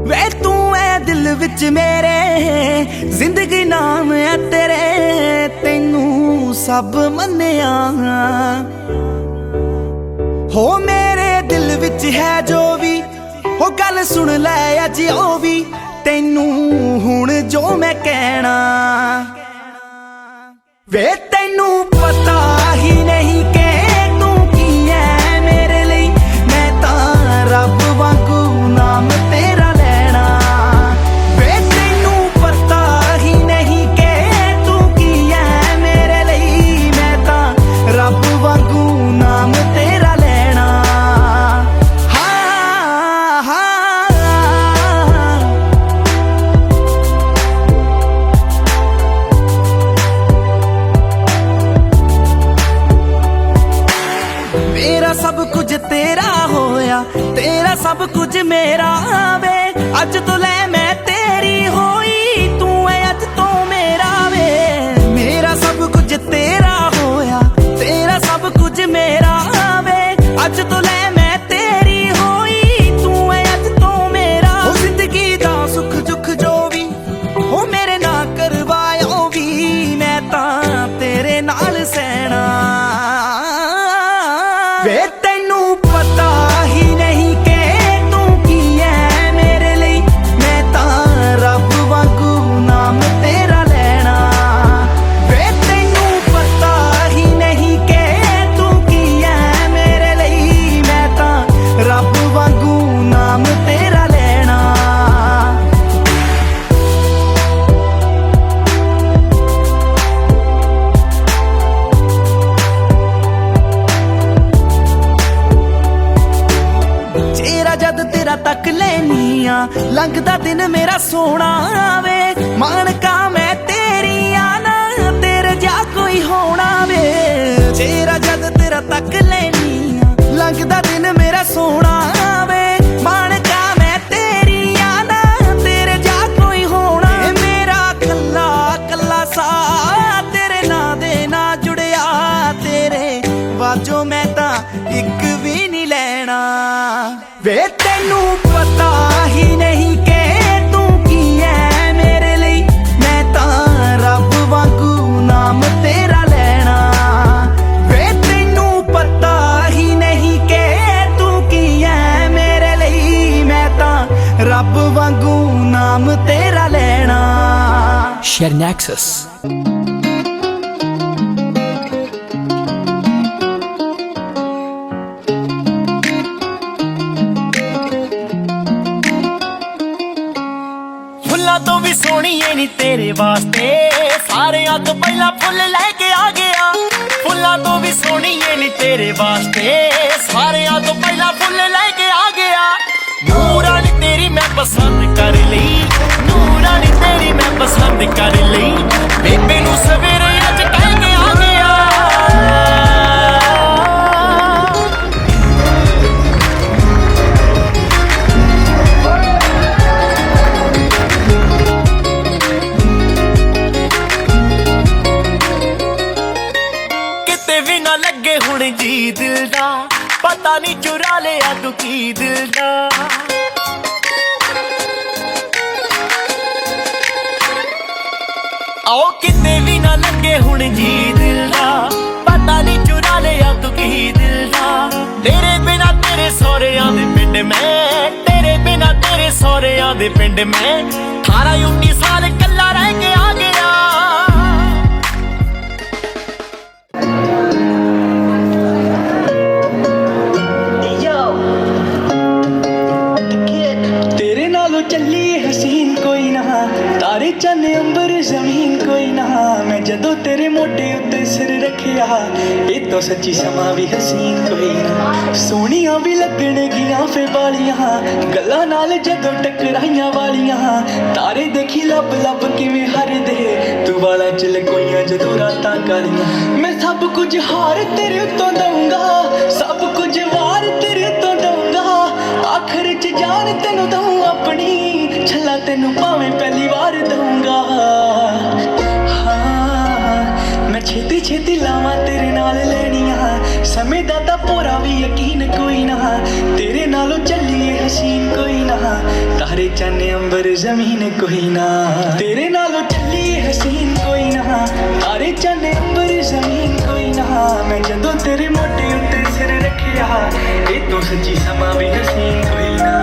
ਵੇ ਤੂੰ ਐ दिल विच मेरे जिंदगी नाम है तेरे तैनू सब मन्निया हो मेरे दिल विच है जो भी हो गल सुन लै अज ओ भी तैनू हुण जो मैं कहना वे तैनू पता ही नहीं कि तू की है मेरे लिए मैं तां रब वांगू नाम तेरा लेना वे तैनू पता ही नहीं कि तू की है मेरे लिए मैं तां रब वांगू नाम तेरा लेना हाँ हाँ मेरा सब कुछ तेरा होया तेरा सब कुछ मेरा वे अज तो ले मैं तेरी होई तू है अज तो मेरा वे मेरा सब कुछ तेरा होया तेरा सब कुछ मेरा वे अज तो ले मैं तेरी होई तू है अज तो मेरा हो जिंदगी दा सुख दुख जो भी हो मेरे ना करवायो भी मैं तां तेरे नाल सहना वे तैनू पता ही नहीं कि तू की है मेरे लिए मैं तां रब वांगू नाम तेरा लेना वे तैनू पता ही नहीं कि तू की है मेरे लिए मैं तां रब वांगू नाम तेरा लेना चेहरा जद तेरा तक लेनी आ लंघदा दिन मेरा सोना वे मानका मैं तेरी आना तेरे जा कोई होना वे चेहरा जद तेरा तक लेनी आ लंघदा दिन मेरा सोना वे मानका मैं तेरी आना तेरे जा कोई होना मेरा कल्ला कल्ला सा तेरे ना दे ना जुड़िया तेरे वाजो मैं तां इक भी नहीं लेना वे तैनू पता ही नहीं कि तू की है मेरे लिए मैं तां रब वांगू नाम तेरा लेना वे तैनू पता ही नहीं कि तू की है मेरे लिए मैं तां रब वांगू नाम तेरा लेना Share Nexus. फुल्लां तो भी सोहणी ऐ नी तेरे वास्ते सारेयां तो पहला फुल लैके आ गया फुल्लां तो भी सोहणी ऐ नी तेरे वास्ते सारेयां तो पहला फुल लैके आ गया नूरानी तेरी मैं पसंद कर ली नूरानी तेरी मैं पसंद कर ली बेबे नू सवेरे अज कह के आ गया लगे हुण जी दिल दा पता नहीं चुरा लिया तू की दिल दा आओ किते भी ना लगे हुण जी दिल दा पता नहीं चुरा लिया तू की दिल दा तेरे बिना तेरे सौरियां दे पिंड में तेरे बिना तेरे सौरियां दे पिंड में 18-19 साल कल्ला रह के आ गया चली हसीन कोई ना तारे चन अंबर जमीन कोई ना मैं जदों तेरे मोटे उत्ते सिर रखिया ये तो सच्ची समा भी हसीन कोई ना सोहणियां भी लगने गियां फे वालियां गल्लां नाल जदों टकराइयां वालियां तारे देखी लब लब किवें हर दे तू वाला च लकोइयां जदों रातां कालियां मैं सब कुछ हार तेरे उत्तों दूंगा सब कुछ वार तेरे उत्तों दूंगा आखिर च जान तेनू दूं अपनी छला तेनू भावें पहली बार दूंगा हाँ मैं छेती छेती लावां तेरे नाल लैनियां समय सोने दा तां पूरा भी यकीन कोई ना तेरे नालों चलिए हसीन कोई ना तारे चन्ने अंबर जमीन कोई ना तेरे नालों चलिए हसीन कोई ना तारे चन्ने अंबर जमीन कोई ना मैं जदों तेरे मोटे उत्ते सिर रखिया ए तो सच्ची समा भी हसीन कोई ना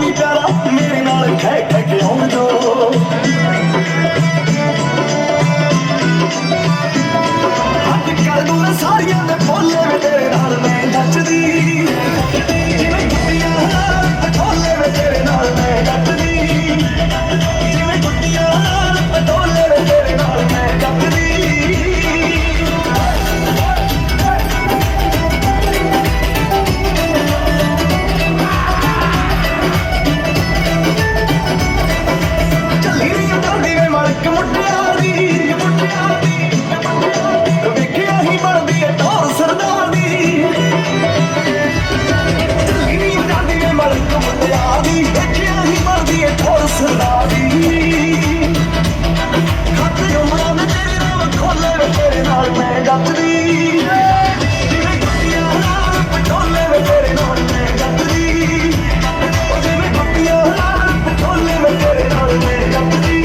ਨੀ ਪਿਆਰਾ ਮੇਰੇ ਨਾਲ ਖੈ ਖੈ ਕੇ ਆਉਣ ਦੋ ਹੱਥ ਕਰ ਦੂੰ ਮੈਂ ਸਾਰੀਆਂ ਦੇ ਬੋਲੇ ਵੇ ਤੇਰੇ ਨਾਲ ਮੈਂ ਨੱਚਦੀ ਜਿਵੇਂ ਕੁੱਤੀਆਂ ਬਟੋਲੇ ਵੇ ਤੇਰੇ ਨਾਲ ਮੈਂ ਨੱਚਦੀ ਜਿਵੇਂ ਕੁੱਤੀਆਂ ਬਟੋਲੇ ਵੇ ਤੇਰੇ ਨਾਲ ਮੈਂ ਨੱਚਦੀ ਵੇਖਿਆ ਹੀ ਬਣਦੀ ਏ ਟੌਰ ਸਰਦਾਰ ਦੀ ਚੱਲੀ ਨੀ ਜਾਂਦੀ ਏ ਮਲਕ ਮੁੰਡਿਆਂ ਦੀ ਵੇਖਿਆ ਹੀ ਬਣਦੀ ਏ ਟੌਰ ਸਰਦਾਰ ਦੀ ਖੱਤ ਜੁਮਰਾ ਨੇ ਤੇਰੇ ਨਾਮ ਖੋਲੇ ਵੇ ਤੇਰੇ ਨਾਲ ਮੈਂ ਗੱਤਦੀ ਜਿਵੇਂ ਕੁੱਤੀਆਂ ਪਟੋਲੇ ਵੇ ਤੇਰੇ ਨਾਲ ਮੈਂ ਗੱਤਦੀ ਉਹ ਜਿਵੇਂ ਕੁੱਤੀਆਂ ਪਟੋਲੇ ਵੇ ਤੇਰੇ ਨਾਲ ਮੈਂ ਗੱਤਦੀ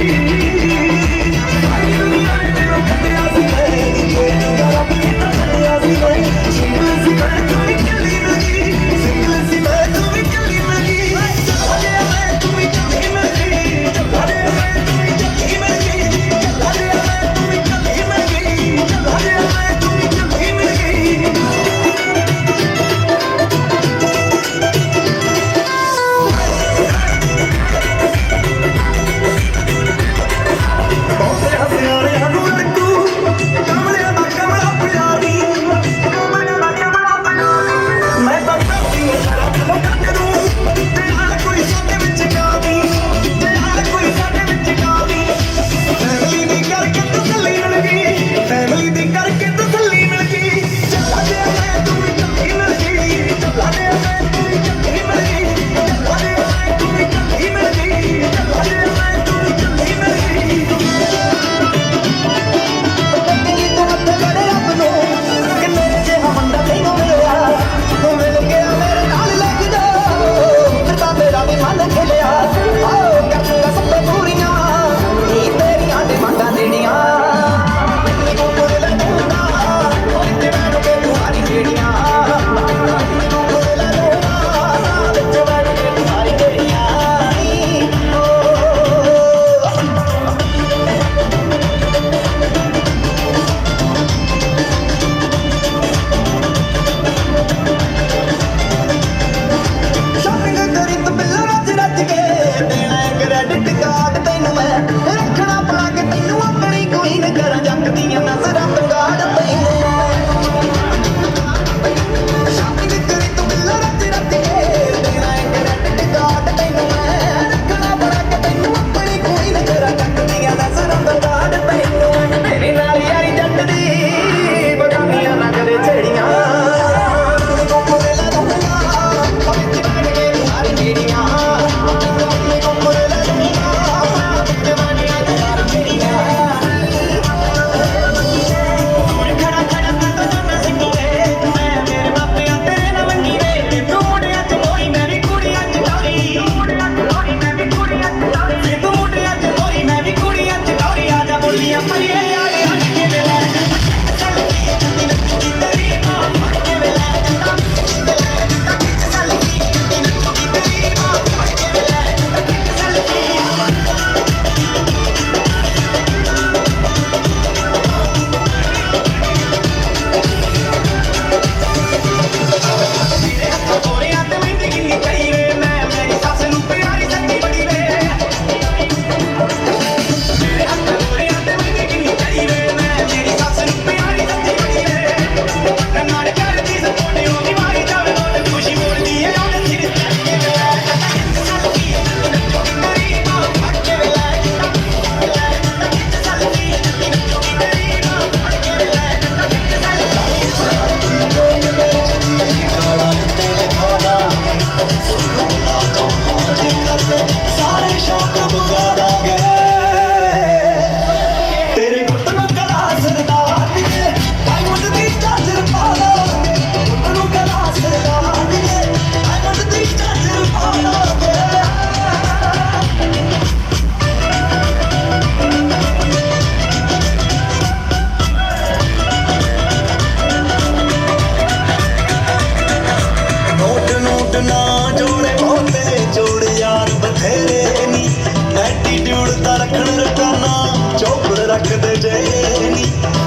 ਨਾ ਜੋੜੇ ਬਹੁਤੇ ਜੋੜਿਆ ਜਿਹੜੇ ਨੀ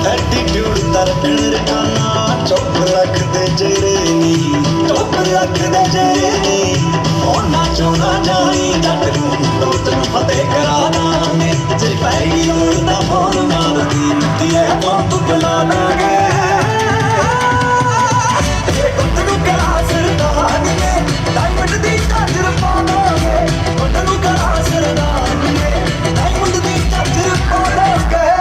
ਐਟੀਟਿਊਡ ਤਰਪਣ ਰਕਾਨਾ ਚੁੱਪ ਰੱਖਦੇ ਜਿਹੜੇ ਨੀ ਚੁੱਪ ਰੱਖਦੇ ਜਿਹੜੇ ਨੀ ਉਹਨਾਂ ਚੋਂ ਨਾ ਜਾਣੀ ਜੱਟ ਨੂੰ ਤੂੰ ਤੈਨੂੰ ਫਤਿਹ ਕਰਾ ਦਾਂਗੇ ਜੇ ਪੈਗੀ ਲੋੜ ਤਾਂ ਫੋਨ ਮਾਰਦੀ ਮਿੱਟੀ ਐ ਤੋਂ ਬੁਲਾ ਦਾਂਗੇ ਡਾਇਮੰਡ ਦੀ ਚਾਦਰ ਪਾਵਾਂਗੇ ਉਹਨਾਂ ਨੂੰ ਕਰਾ ਸਰਦਾਰ ਡਾਇਮੰਡ ਦੀ ਚਾਦਰ ਪਾਵਾਂਗੇ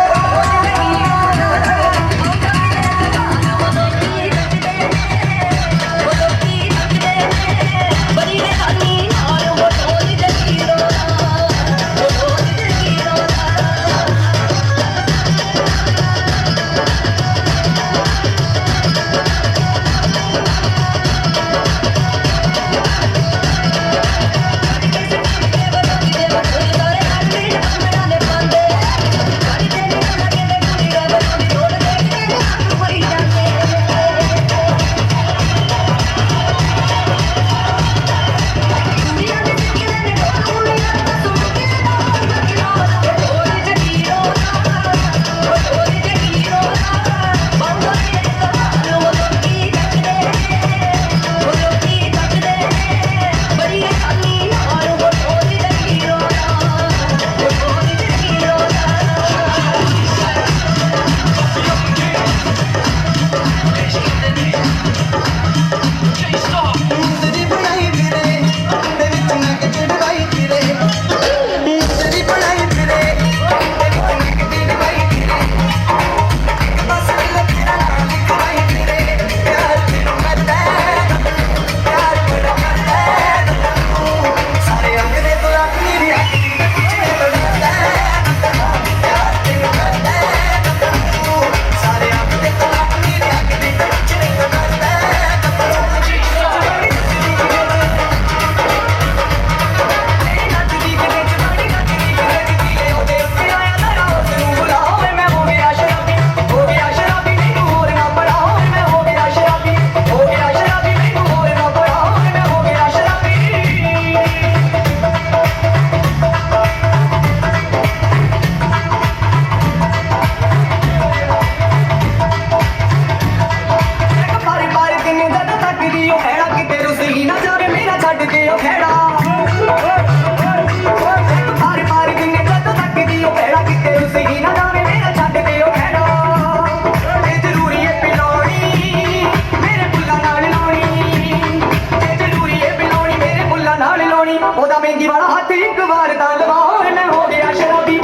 ਉਹਦਾ ਮਹਿੰਗੀ ਵਾਲਾ ਹੱਥ ਇੱਕ ਵਾਰ ਤਾਂ ਲਵਾ ਮੈਂ ਹੋ ਗਿਆ ਸ਼ਰਾਬੀ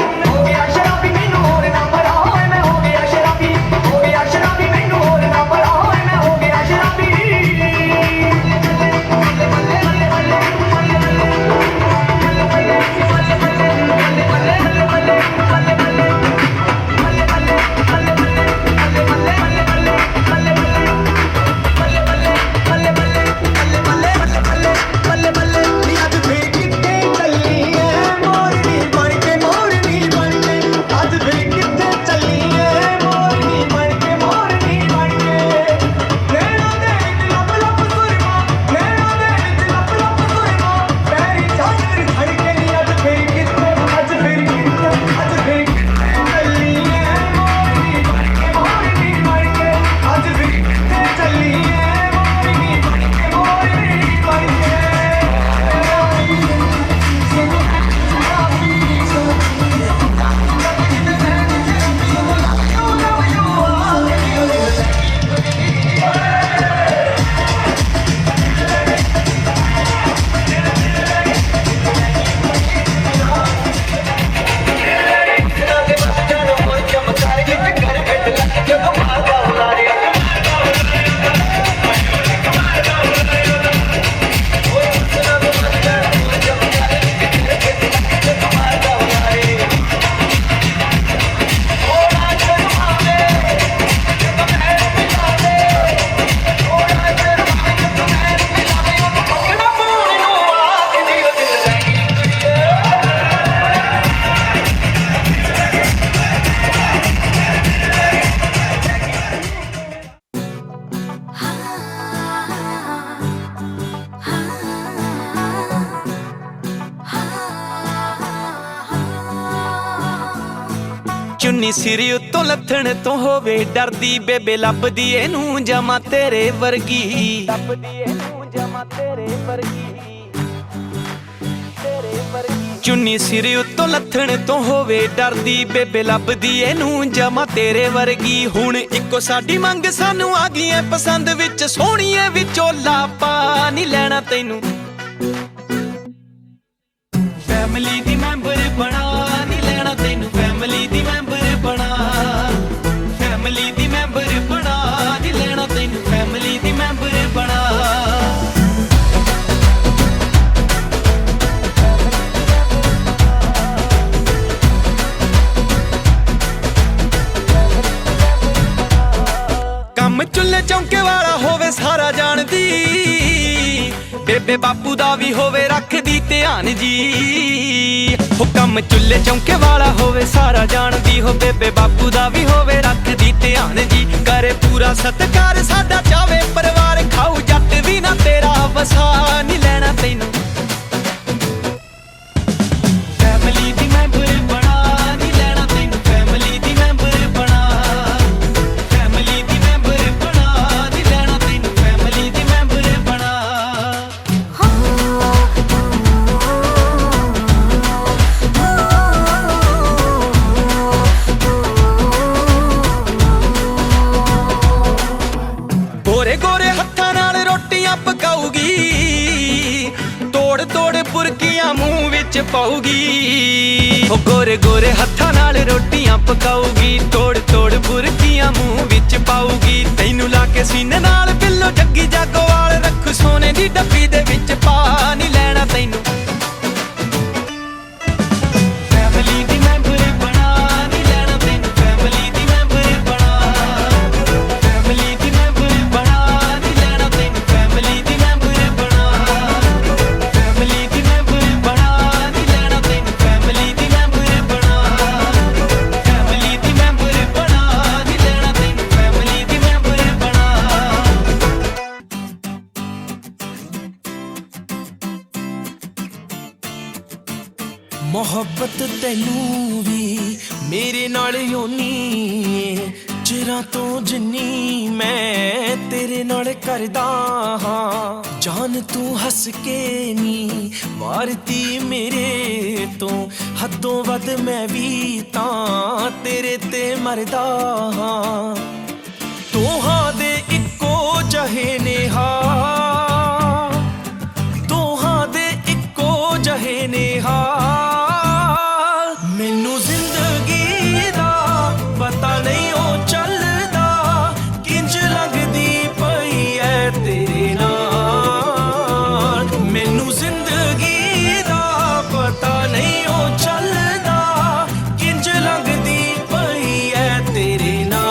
ਮੈਨੂੰ ਹੋਰ ਨਾ ਪੜਾ ਮੈਂ ਹੋ ਗਿਆ ਸ਼ਰਾਬੀ ਮੈਨੂੰ ਹੋਰ ਨਾ ਪੜਾ ਮੈਂ ਹੋ ਗਿਆ ਸ਼ਰਾਬੀ ਬੱਲੇ ਬੱਲੇ ਨੀ ਅੱਜ ਫੇਰ ਕਿੱਥੇ ਚੱਲੀ ਐ ਮੋਰਨੀ ਬਣ ਕੇ ਚੁੰਨੀ ਸਿਰ ਉੱਤੋਂ ਲੱਥਣ ਤੋਂ ਹੋਵੇ ਡਰਦੀ ਬੇਬੇ ਲੱਭਦੀ ਇਹਨੂੰ ਜਮਾ ਤੇਰੇ ਵਰਗੀ ਚੁੰਨੀ ਸਿਰ ਉੱਤੋਂ ਲੱਥਣ ਤੋਂ ਹੋਵੇ ਡਰਦੀ ਬੇਬੇ ਲੱਭਦੀ ਇਹਨੂੰ ਜਮਾ ਤੇਰੇ ਵਰਗੀ ਹੁਣ ਇੱਕੋ ਸਾਡੀ ਮੰਗ ਸਾਨੂੰ ਆ ਗਈ ਐ ਪਸੰਦ ਵਿੱਚ ਸੋਹਣੀਏ ਵਿਚੋਲਾ ਪਾ ਨਹੀਂ ਲੈਣਾ ਤੈਨੂੰ ਫੈਮਿਲੀ ਦੀ ਮੈਂਬਰ ਬਣਾ ਨਹੀਂ ਲੈਣਾ ਤੈਨੂੰ ਫੈਮਿਲੀ ਦੀ ਮੈਂਬਰ ਬਣਾ ਫੈਮਿਲੀ ਦੀ ਮੈਂਬਰ ਬਣਾ ਨਹੀਂ ਲੈਣਾ ਤੈਨੂੰ ਫੈਮਿਲੀ ਦੀ ਮੈਂਬਰ ਬਣਾ ਕੰਮ ਚੁੱਲ੍ਹੇ ਚੌਂਕੇ ਵਾਲਾ ਹੋਵੇ ਸਾਰਾ ਜਾਣਦੀ ਬੇਬੇ ਬਾਪੂ ਦਾ ਵੀ ਹੋਵੇ ਰੱਖਦੀ ਧਿਆਨ ਜੀ ਹੋ ਕੰਮ ਚੁੱਲ੍ਹੇ ਚੌਂਕੇ ਵਾਲਾ ਹੋਵੇ ਸਾਰਾ ਜਾਣਦੀ ਹੋ ਬੇਬੇ ਬਾਪੂ ਦਾ ਵੀ ਹੋਵੇ ਰੱਖਦੀ ਧਿਆਨ ਜੀ ਕਰੇ ਪੂਰਾ ਸਤਿਕਾਰ ਸਾਡਾ ਚਾਵੇ ਪਰਿਵਾਰ ਖਾਊ ਜੱਟ ਵੀ ਨਾ ਤੇਰਾ ਵਸਾ ਨਹੀਂ ਲੈਣਾ ਤੈਨੂੰ ਫੈਮਿਲੀ ਦੀ ਮੈਂਬਰ ਬਣਾ ਨਹੀਂ ਲੈਣਾ ਤੈਨੂੰ ਫੈਮਿਲੀ ਦੀ ਮੈਂਬਰ ਬਣਾ ਫੈਮਿਲੀ ਦੀ ਮੈਂਬਰ ਬਣਾ ਨਹੀਂ ਲੈਣਾ ਤੈਨੂੰ ਫੈਮਿਲੀ ਦੀ ਮੈਂਬਰ ਬਣਾ ਗੋਰੇ ਗੋਰੇ ਹੱਥਾਂ ਨਾਲ ਰੋਟੀਆਂ ਪਕਾਉਗੀ ਤੋੜ ਤੋੜ ਬੁਰਕੀਆਂ ਮੂੰਹ ਵਿੱਚ ਪਾਉਗੀ ਉਹ ਗੋਰੇ ਗੋਰੇ ਹੱਥਾਂ ਨਾਲ ਰੋਟੀਆਂ ਪਕਾਉਗੀ ਤੋੜ ਤੋੜ ਬੁਰਕੀਆਂ ਮੂੰਹ ਵਿੱਚ ਪਾਉਗੀ ਤੈਨੂੰ ਲਾ ਕੇ ਸੀਨੇ ਨਾਲ ਬਿੱਲੋ ਜੱਗੀ ਜਾਗੋਵਾਲ ਰੱਖੂ ਸੋਨੇ ਦੀ ਡੱਬੀ ਦੇ ਵਿੱਚ ਪਾ ਨਹੀਂ ਲੈਣਾ ਤੈਨੂੰ ਫੈਮਿਲੀ ਦੀ ਮੈਂਬਰ ਬਣਾ ਨਹੀਂ ਲੈਣਾ ਤੈਨੂੰ ਫੈਮਿਲੀ ਦੀ ਮੈਂਬਰ ਬਣਾ ਫੈਮਿਲੀ ਦੀ ਮੈਂਬਰ ਬਣਾ ਨਹੀਂ ਲੈਣਾ ਤੈਨੂੰ ਫੈਮਿਲੀ ਦੀ ਮੈਂਬਰ ਬਣਾ ਫੈਮਿਲੀ ਦੀ ਮੈਂਬਰ ਬਣਾ ਨਹੀਂ ਲੈਣਾ ਤੈਨੂੰ ਫੈਮਿਲੀ ਦੀ ਮੈਂਬਰ ਬਣਾ ਫੈਮਿਲੀ ਦੀ ਮੈਂਬਰ ਬਣਾ ਨਹੀਂ ਲੈਣਾ ਤੈਨੂੰ ਫੈਮਿਲੀ ਦੀ ਮੈਂਬਰ ਬਣਾ ਮੁਹੱਬਤ ਤੈਨੂੰ ਵੀ ਮੇਰੇ ਨਾਲ ਯੋਨੀ ਚਿਰਾਂ ਤੋਂ ਜਿੰਨੀ ਮੈਂ ਤੇਰੇ ਨਾਲ ਕਰਦਾ ਹਾਂ ਜਾਨ ਤੂੰ ਹੱਸ ਕੇ ਨੀ ਮਾਰਦੀ ਮੇਰੇ ਤੋਂ ਹੱਦੋਂ ਵੱਧ ਮੈਂ ਵੀ ਤਾਂ ਤੇਰੇ ਤੇ ਮਰਦਾ ਹਾਂ ਦੋਹਾਂ ਦੇ ਇੱਕੋ ਜਿਹੇ ਨੇਹਾ ਦੋਹਾਂ ਦੇ ਇੱਕੋ ਜਿਹੇ ਨੇਹਾ ਮੈਨੂੰ ਜ਼ਿੰਦਗੀ ਦਾ ਪਤਾ ਨਹੀਂ ਉਹ ਚੱਲਦਾ ਕਿੰਜ ਲੱਗਦੀ ਪਈ ਐ ਤੇਰੇ ਨਾਲ ਮੈਨੂੰ ਜ਼ਿੰਦਗੀ ਦਾ ਪਤਾ ਨਹੀਂ ਉਹ ਚੱਲਦਾ ਕਿੰਜ ਲੱਗਦੀ ਪਈ ਐ ਤੇਰੇ ਨਾਲ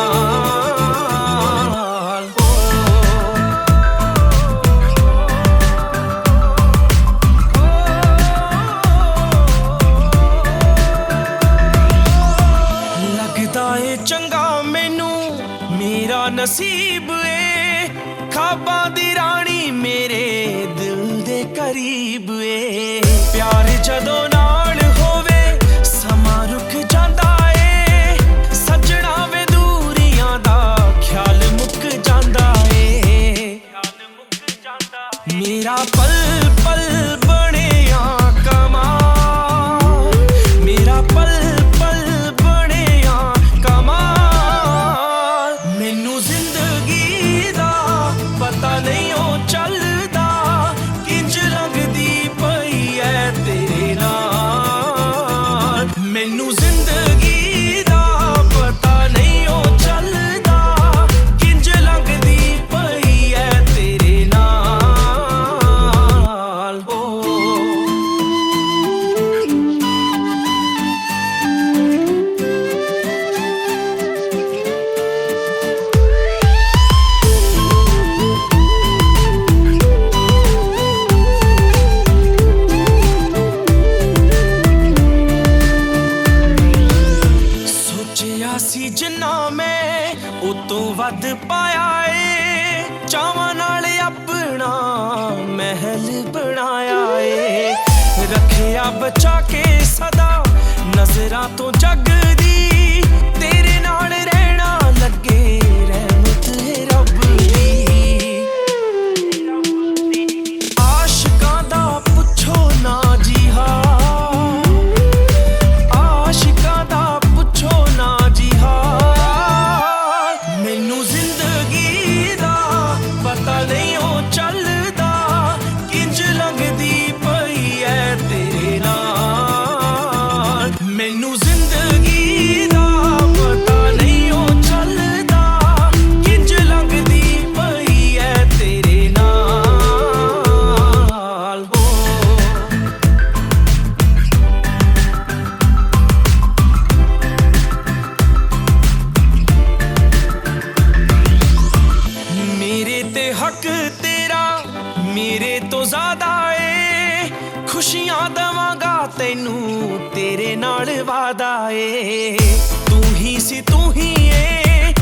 ਲੱਗਦਾ ਏ ਚੰਗਾ ਮੈਨੂੰ ਮੇਰਾ ਨਸੀਬ ਏ ਖਾਬਾਂ ਦੀ ਰਾਣੀ ਮੇਰੇ ਦਿਲ ਦੇ ਕਰੀਬ ਏ ਪਿਆਰ ਜਦੋਂ ਨਾਲ ਹੋਵੇ ਸਮਾਂ ਰੁਕ ਜਾਂਦਾ ਏ ਸੱਜਣਾ ਵੇ ਦੂਰੀਆਂ ਦਾ ਖਿਆਲ ਮੁੱਕ ਜਾਂਦਾ ਏ ਮੇਰਾ ਪਲ ਪਲ ਬਣਿਆ ਕਮਾਲ ਮੇਰਾ ਪਲ ਪਲ ਬਣਿਆ ਕਮਾਲ ਮੈਨੂੰ ਜ਼ਿੰਦਗੀ ਦਾ ਪਤਾ ਨਹੀਂ ਉਹ ਚੱਲਦਾ ਕਿੰਜ ਲੱਗਦੀ ਪਈ ਐ ਤੇਰੇ ਨਾਲ ਮੈਨੂੰ ਜ਼ਿੰਦਗੀ ਦਾ ਪਤਾ ਨਹੀਂ ਉਹ ਚੱਲਦਾ ਕਿੰਜ ਲੱਗਦੀ ਪਈ ਐ ਤੇਰੇ ਨਾਲ ਸੋਚਿਆ ਸੀ ਜਿੰਨਾ ਮੈਂ ਉਹ ਤੋਂ ਵੱਧ ਪਾਇਆ ਏ ਚਾਵਾਂ ਨਾਲ ਆਪਣਾ ਮਹਿਲ ਬਣਾਇਆ ਏ ਰੱਖਿਆ ਬਚਾ ਕੇ ਸਦਾ ਨਜ਼ਰਾਂ ਤੋਂ ਜਗ ਦੀ ਮੈਨੂੰ ਤੇਰੇ ਨਾਲ ਵਾਦਾ ਏ ਤੂੰ ਹੀ ਸੀ ਤੂੰ ਹੀ ਏ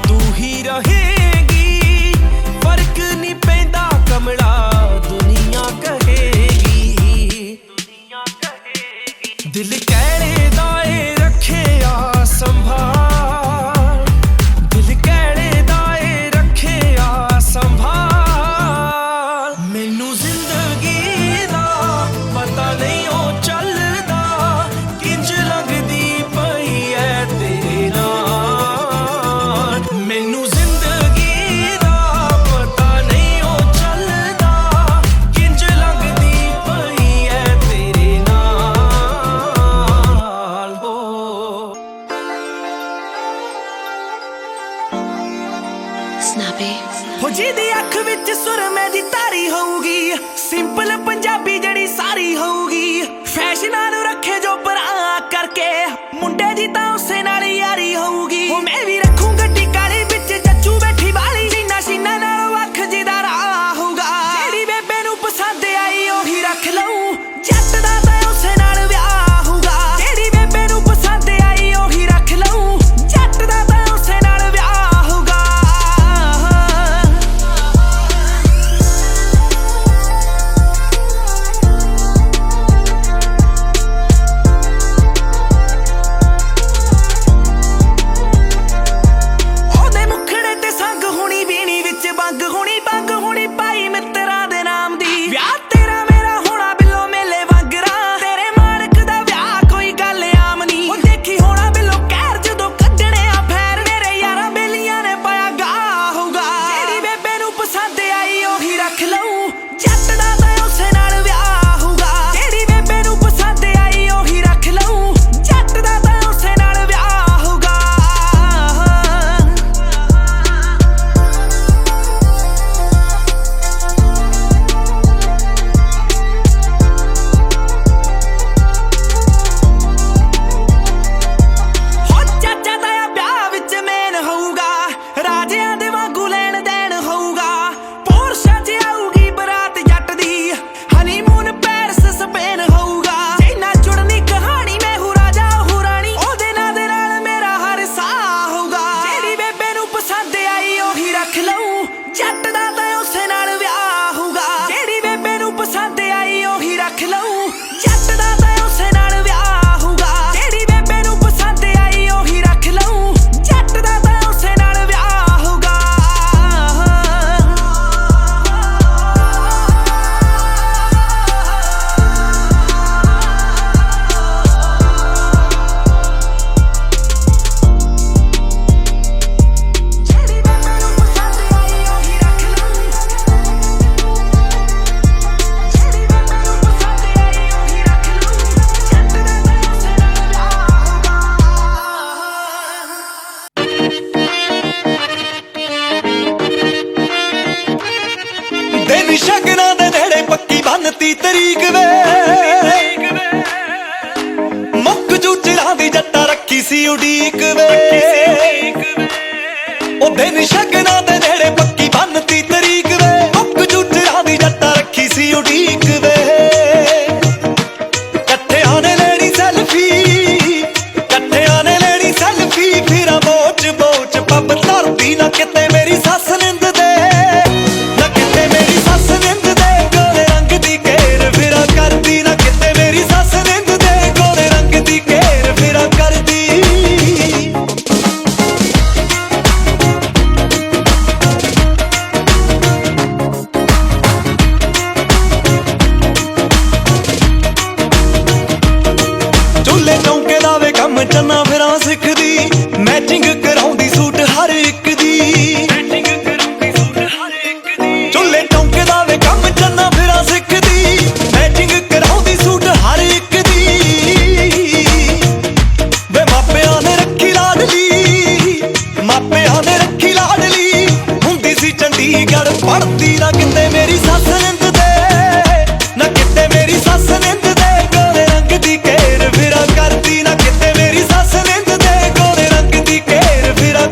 ਤੂੰ ਹੀ ਰਹੇਗੀ ਫਰਕ ਨਹੀਂ ਪੈਂਦਾ ਕਮਲਾ ਦੁਨੀਆ ਕਹੇਗੀ ਦਿਲ ਕਹਿਣੇ ਦਾ ਏ ਰੱਖਿਆ ਸੰਭਾਲ ਦਿਲ ਕਹਿਣੇ ਦਾ ਏ ਰੱਖਿਆ ਸੰਭਾਲ ਮੈਨੂੰ ਜ਼ਿੰਦਗੀ ਦਾ ਪਤਾ ਨਹੀਂ ਉਹ ਚੱਲਦਾ ਕਿੰਝ ਲੱਗਦੀ ਪਈ ਐ ਤੇਰੇ ਨਾਲ ਮੈਨੂੰ ਜ਼ਿੰਦਗੀ ਦਾ ਪਤਾ ਨਹੀਂ ਉਹ ਚੱਲਦਾ ਕਿੰਝ ਲੱਗਦੀ ਪਈ ਐ ਤੇਰੇ ਨਾਲ ਹੋ Snappy. ਹੋ ਜਿਹਦੀ ਅੱਖ ਵਿੱਚ ਸੁਰਮੇ ਦੀ ਧਾਰੀ ਹੋਊਗੀ ਸਿੰਪਲ ਪੰਜਾਬੀ ਜਿਹੜੀ ਸਾਰੀ ਹੋਊਗੀ ਫੈਸ਼ਨਾਂ ਨੂੰ ਰੱਖੇ ਜੋ ਪਰਾਂ ਕਰਕੇ ਮੁੰਡੇ ਦੀ ਤਾਂ ਉਸੇ ਨਾਲ ਯਾਰੀ ਹੋਊਗੀ ਹੋ ਮੈਂ ਵੀ ਰੱਖੂ ਗੱਡੀ ਕਾਲੀ ਵਿੱਚ ਜੱਚੂ ਬੈਠੀ ਵਾਲੀ ਸੀਨਾ ਸੀਨਾ ਨਾਲ ਅੱਖ ਜਿਹਦਾ ਰਾਹ ਹੋਊਗਾ ਜਿਹੜੀ ਬੇਬੇ ਨੂੰ ਪਸੰਦ ਆਈ ਉਹੀ ਰੱਖ ਲਊ ਜੱਟ ਦਾ ਤਾਂ ਉਸੇ ਨਾਲ ਵਿਆਹ ਹੋਊਗਾ ਜਿਹੜੀ ਬੇਬੇ ਨੂੰ ਪਸੰਦ ਆਈ ਉਹੀ ਰੱਖ ਲਊ ਜੱਟ ਦਾ ਤਾਂ ਉਸੇ ਨਾਲ ਵਿਆਹ ਹੋਊਗਾ ਉਹਦੇ ਮੁਖੜੇ ਤੇ ਸੰਗ ਹੋਣੀ ਵੀਣੀ ਵਿੱਚ ਬੰਗ ਹੋਣੀ ਪਾਈ ਮਿੱਤਰਾਂ ਦੇ ਨਾਮ ਦੀ ਵਿਆਹ ਤੇਰਾ ਮੇਰਾ ਹੋਣਾ ਬਿੱਲੋ ਮੇਲੇ ਵਾਂਗਰਾ ਤੇਰੇ ਮਾਲਕ ਦਾ ਵਿਆਹ ਕੋਈ ਗੱਲ ਆਮ ਨਹੀਂ ਉਹ ਦੇਖੀ ਹੋਣਾ ਬਿੱਲੋ ਕਹਿਰ ਜਦੋਂ ਕੱਢਣੇ ਆ ਫੈਰ ਮੇਰੇ ਯਾਰਾਂ ਬੇਲੀਆਂ ਨੇ ਪਾਇਆ ਗਾ ਹੋਊਗਾ ਜਿਹੜੀ ਬੇਬੇ ਨੂੰ ਪਸੰਦ ਆਈ ਉਹੀ ਰੱਖ ਲਊ ਜੱਟ ਦਾ ਤਾਂ ਉਸੇ ਨਾਲ ਵਿਆਹ ਹੋਊਗਾ ਜਿਹੜੀ ਬੇਬੇ ਨੂੰ ਪਸੰਦ ਆਈ ਉਹੀ ਰੱਖ ਲਊ ਜੱਟ ਦਾ ਤਾਂ ਉਸੇ ਨਾਲ ਵਿਆਹ ਹੋਊਗਾ ਹੋ ਚਾਚਾ ਤਾਇਆ ਵਿਆਹ ਵਿੱਚ ਮੇਨ ਹੋਊਗਾ ਰਾਜਿਆਂ ਦੇ ਵਾਂਗੂ ਲੈਣ ਦੇਣ ਹੋਊਗਾ ਪੋਰਸ਼ਾ 'ਚ ਆਊਗੀ ਬਰਾਤ ਜੱਟ ਦੀ ਹਨੀਮੂਨ ਪੈਰਿਸ ਸਪੇਨ ਹੋਊਗਾ ਜਿੰਨਾ ਜੁੜਨੀ ਕਹਾਣੀ ਮੈਂ ਹੂੰ ਰਾਜਾ ਉਹ ਰਾਣੀ ਉਹਦੇ ਨਾਂ ਦੇ ਨਾਲ ਮੇਰਾ ਹਰ ਸਾਹ ਹੋਊਗਾ ਜਿਹੜੀ ਬੇਬੇ ਨੂੰ ਪਸੰਦ ਆਈ ਉਹੀ ਰੱਖ ਲਊ ਜੱਟ ਦਾ ਤਾਂ ਉਸੇ ਨਾਲ ਵਿਆਹ ਹੋਊਗਾ ਜਿਹੜੀ ਬੇਬੇ ਨੂੰ ਪਸੰਦ ਆਈ ਉਹੀ ਰੱਖ ਲਊ ਜੱਟ ਦਾ ਤਾਂ ਉਸੇ ਨਾਲ ਵਿਆਹ ਹੋਊਗਾ ਜਿਹੜੀ ਬੇਬੇ ਨੂੰ ਪਸੰਦ ਆਈ ਉਹੀ ਰੱਖ ਲਊ ਜੱਟ ਦਾ ਤਾਂ ਉਸੇ ਨਾਲ ਵਿਆਹ ਹੋਊਗਾ ਜਿਹੜੀ ਬੇਬੇ ਨੂੰ ਪਸੰਦ ਆਈ ਉਹੀ ਰੱਖ ਲਊ ਜਿਹੜੀ ਬੇਬੇ ਨੂੰ ਪਸੰਦ ਆਈ ਉਹੀ ਰੱਖ ਲਊ ਜੱਟ ਦਾ ਤਾਂ ਉਸੇ ਨਾਲ ਵਿਆਹ ਹੋਊਗਾ ਦਿਨ ਸ਼ਗਨਾਂ ਦੇ ਨੇੜੇ ਪੱਕੀ ਬੰਨਤੀ ਤਰੀਕ ਵੇ ਮੁੱਕ ਜੂਚਰਾਂ ਦੀ ਜੱਟਾ ਰੱਖੀ ਸੀ ਉਡੀਕ ਵੇ ਉਹ ਦਿਨ ਸ਼ਗਨਾਂ ਦੇ ਨੇੜੇ ਪੱਕੀ ਬੰਨਤੀ ਤਰੀਕ ਵੇ ਮੁੱਕ ਜੂਚਰਾਂ ਦੀ ਜੱਟਾ ਰੱਖੀ ਸੀ ਉਡੀਕ ਵੇ ਇਕੱਠਿਆਂ ਨੇ ਲੈਣੀ ਸੈਲਫੀ ਫਿਰਾਂ ਬੋਚ ਪੱਬ ਧਰਦੀ ਨਾ ਕਿਤੇ ਮੇਰੀ ਸੱਸ ਨਿੰਦ ਦੇ ਨਾ ਕਿਤੇ ਮੇਰੀ ਸੱਸ ਨਿੰਦ ਦੇ ਗੋਰੇ ਰੰਗ ਦੀ ਘੇਰ ਫਿਰਾਂ ਕਰਦੀ ਨਾ ਕਿਤੇ ਮੇਰੀ ਸੱਸ ਨਿੰਦ ਦੇ ਗੋਰੇ ਰੰਗ ਦੀ ਘੇਰ ਫਿਰਾਂ ਕਰਦੀ ਚੁੱਲ੍ਹੇ ਚੌਂਕੇ ਦਾ ਵੇ ਕੰਮ ਚੰਨਾ ਫਿਰਾਂ ਸਿੱਖਦੀ ਮੈਚਿੰਗ ਕਰਾਉਂਦੀ ਸੂਟ ਹਰ ਇੱਕ ਦੀ ਚੁੱਲ੍ਹੇ ਚੌਂਕੇ ਦਾ ਵੇ ਕੰਮ ਚੰਨਾ ਫਿਰਾਂ ਸਿੱਖਦੀ ਮੈਚਿੰਗ ਕਰਾਉਂਦੀ ਸੂਟ ਹਰ ਇੱਕ ਦੀ ਵੇ ਮਾਪਿਆਂ ਨੇ ਰੱਖੀ ਲਾਡਲੀ ਹੁੰਦੀ ਸੀ ਚੰਡੀਗੜ੍ਹ ਪੜ੍ਹਦੀ ਨਾ ਕਿਤੇ ਮੇਰੀ ਸੱਸ ਨਿੰਦ ਦੇ ਨਾ ਕਿਤੇ ਮੇਰੀ ਸੱਸ ਨਿੰਦ ਦੇ ਗੋਰੇ ਰੰਗ ਦੀ ਘੇਰ ਫਿਰਾਂ ਕਰਦੀ ਨਾ ਕਿਤੇ ਮੇਰੀ ਸੱਸ ਨਿੰਦ ਦੇ ਗੋਰੇ ਰੰਗ ਦੀ ਘੇਰ ਫਿਰਾਂ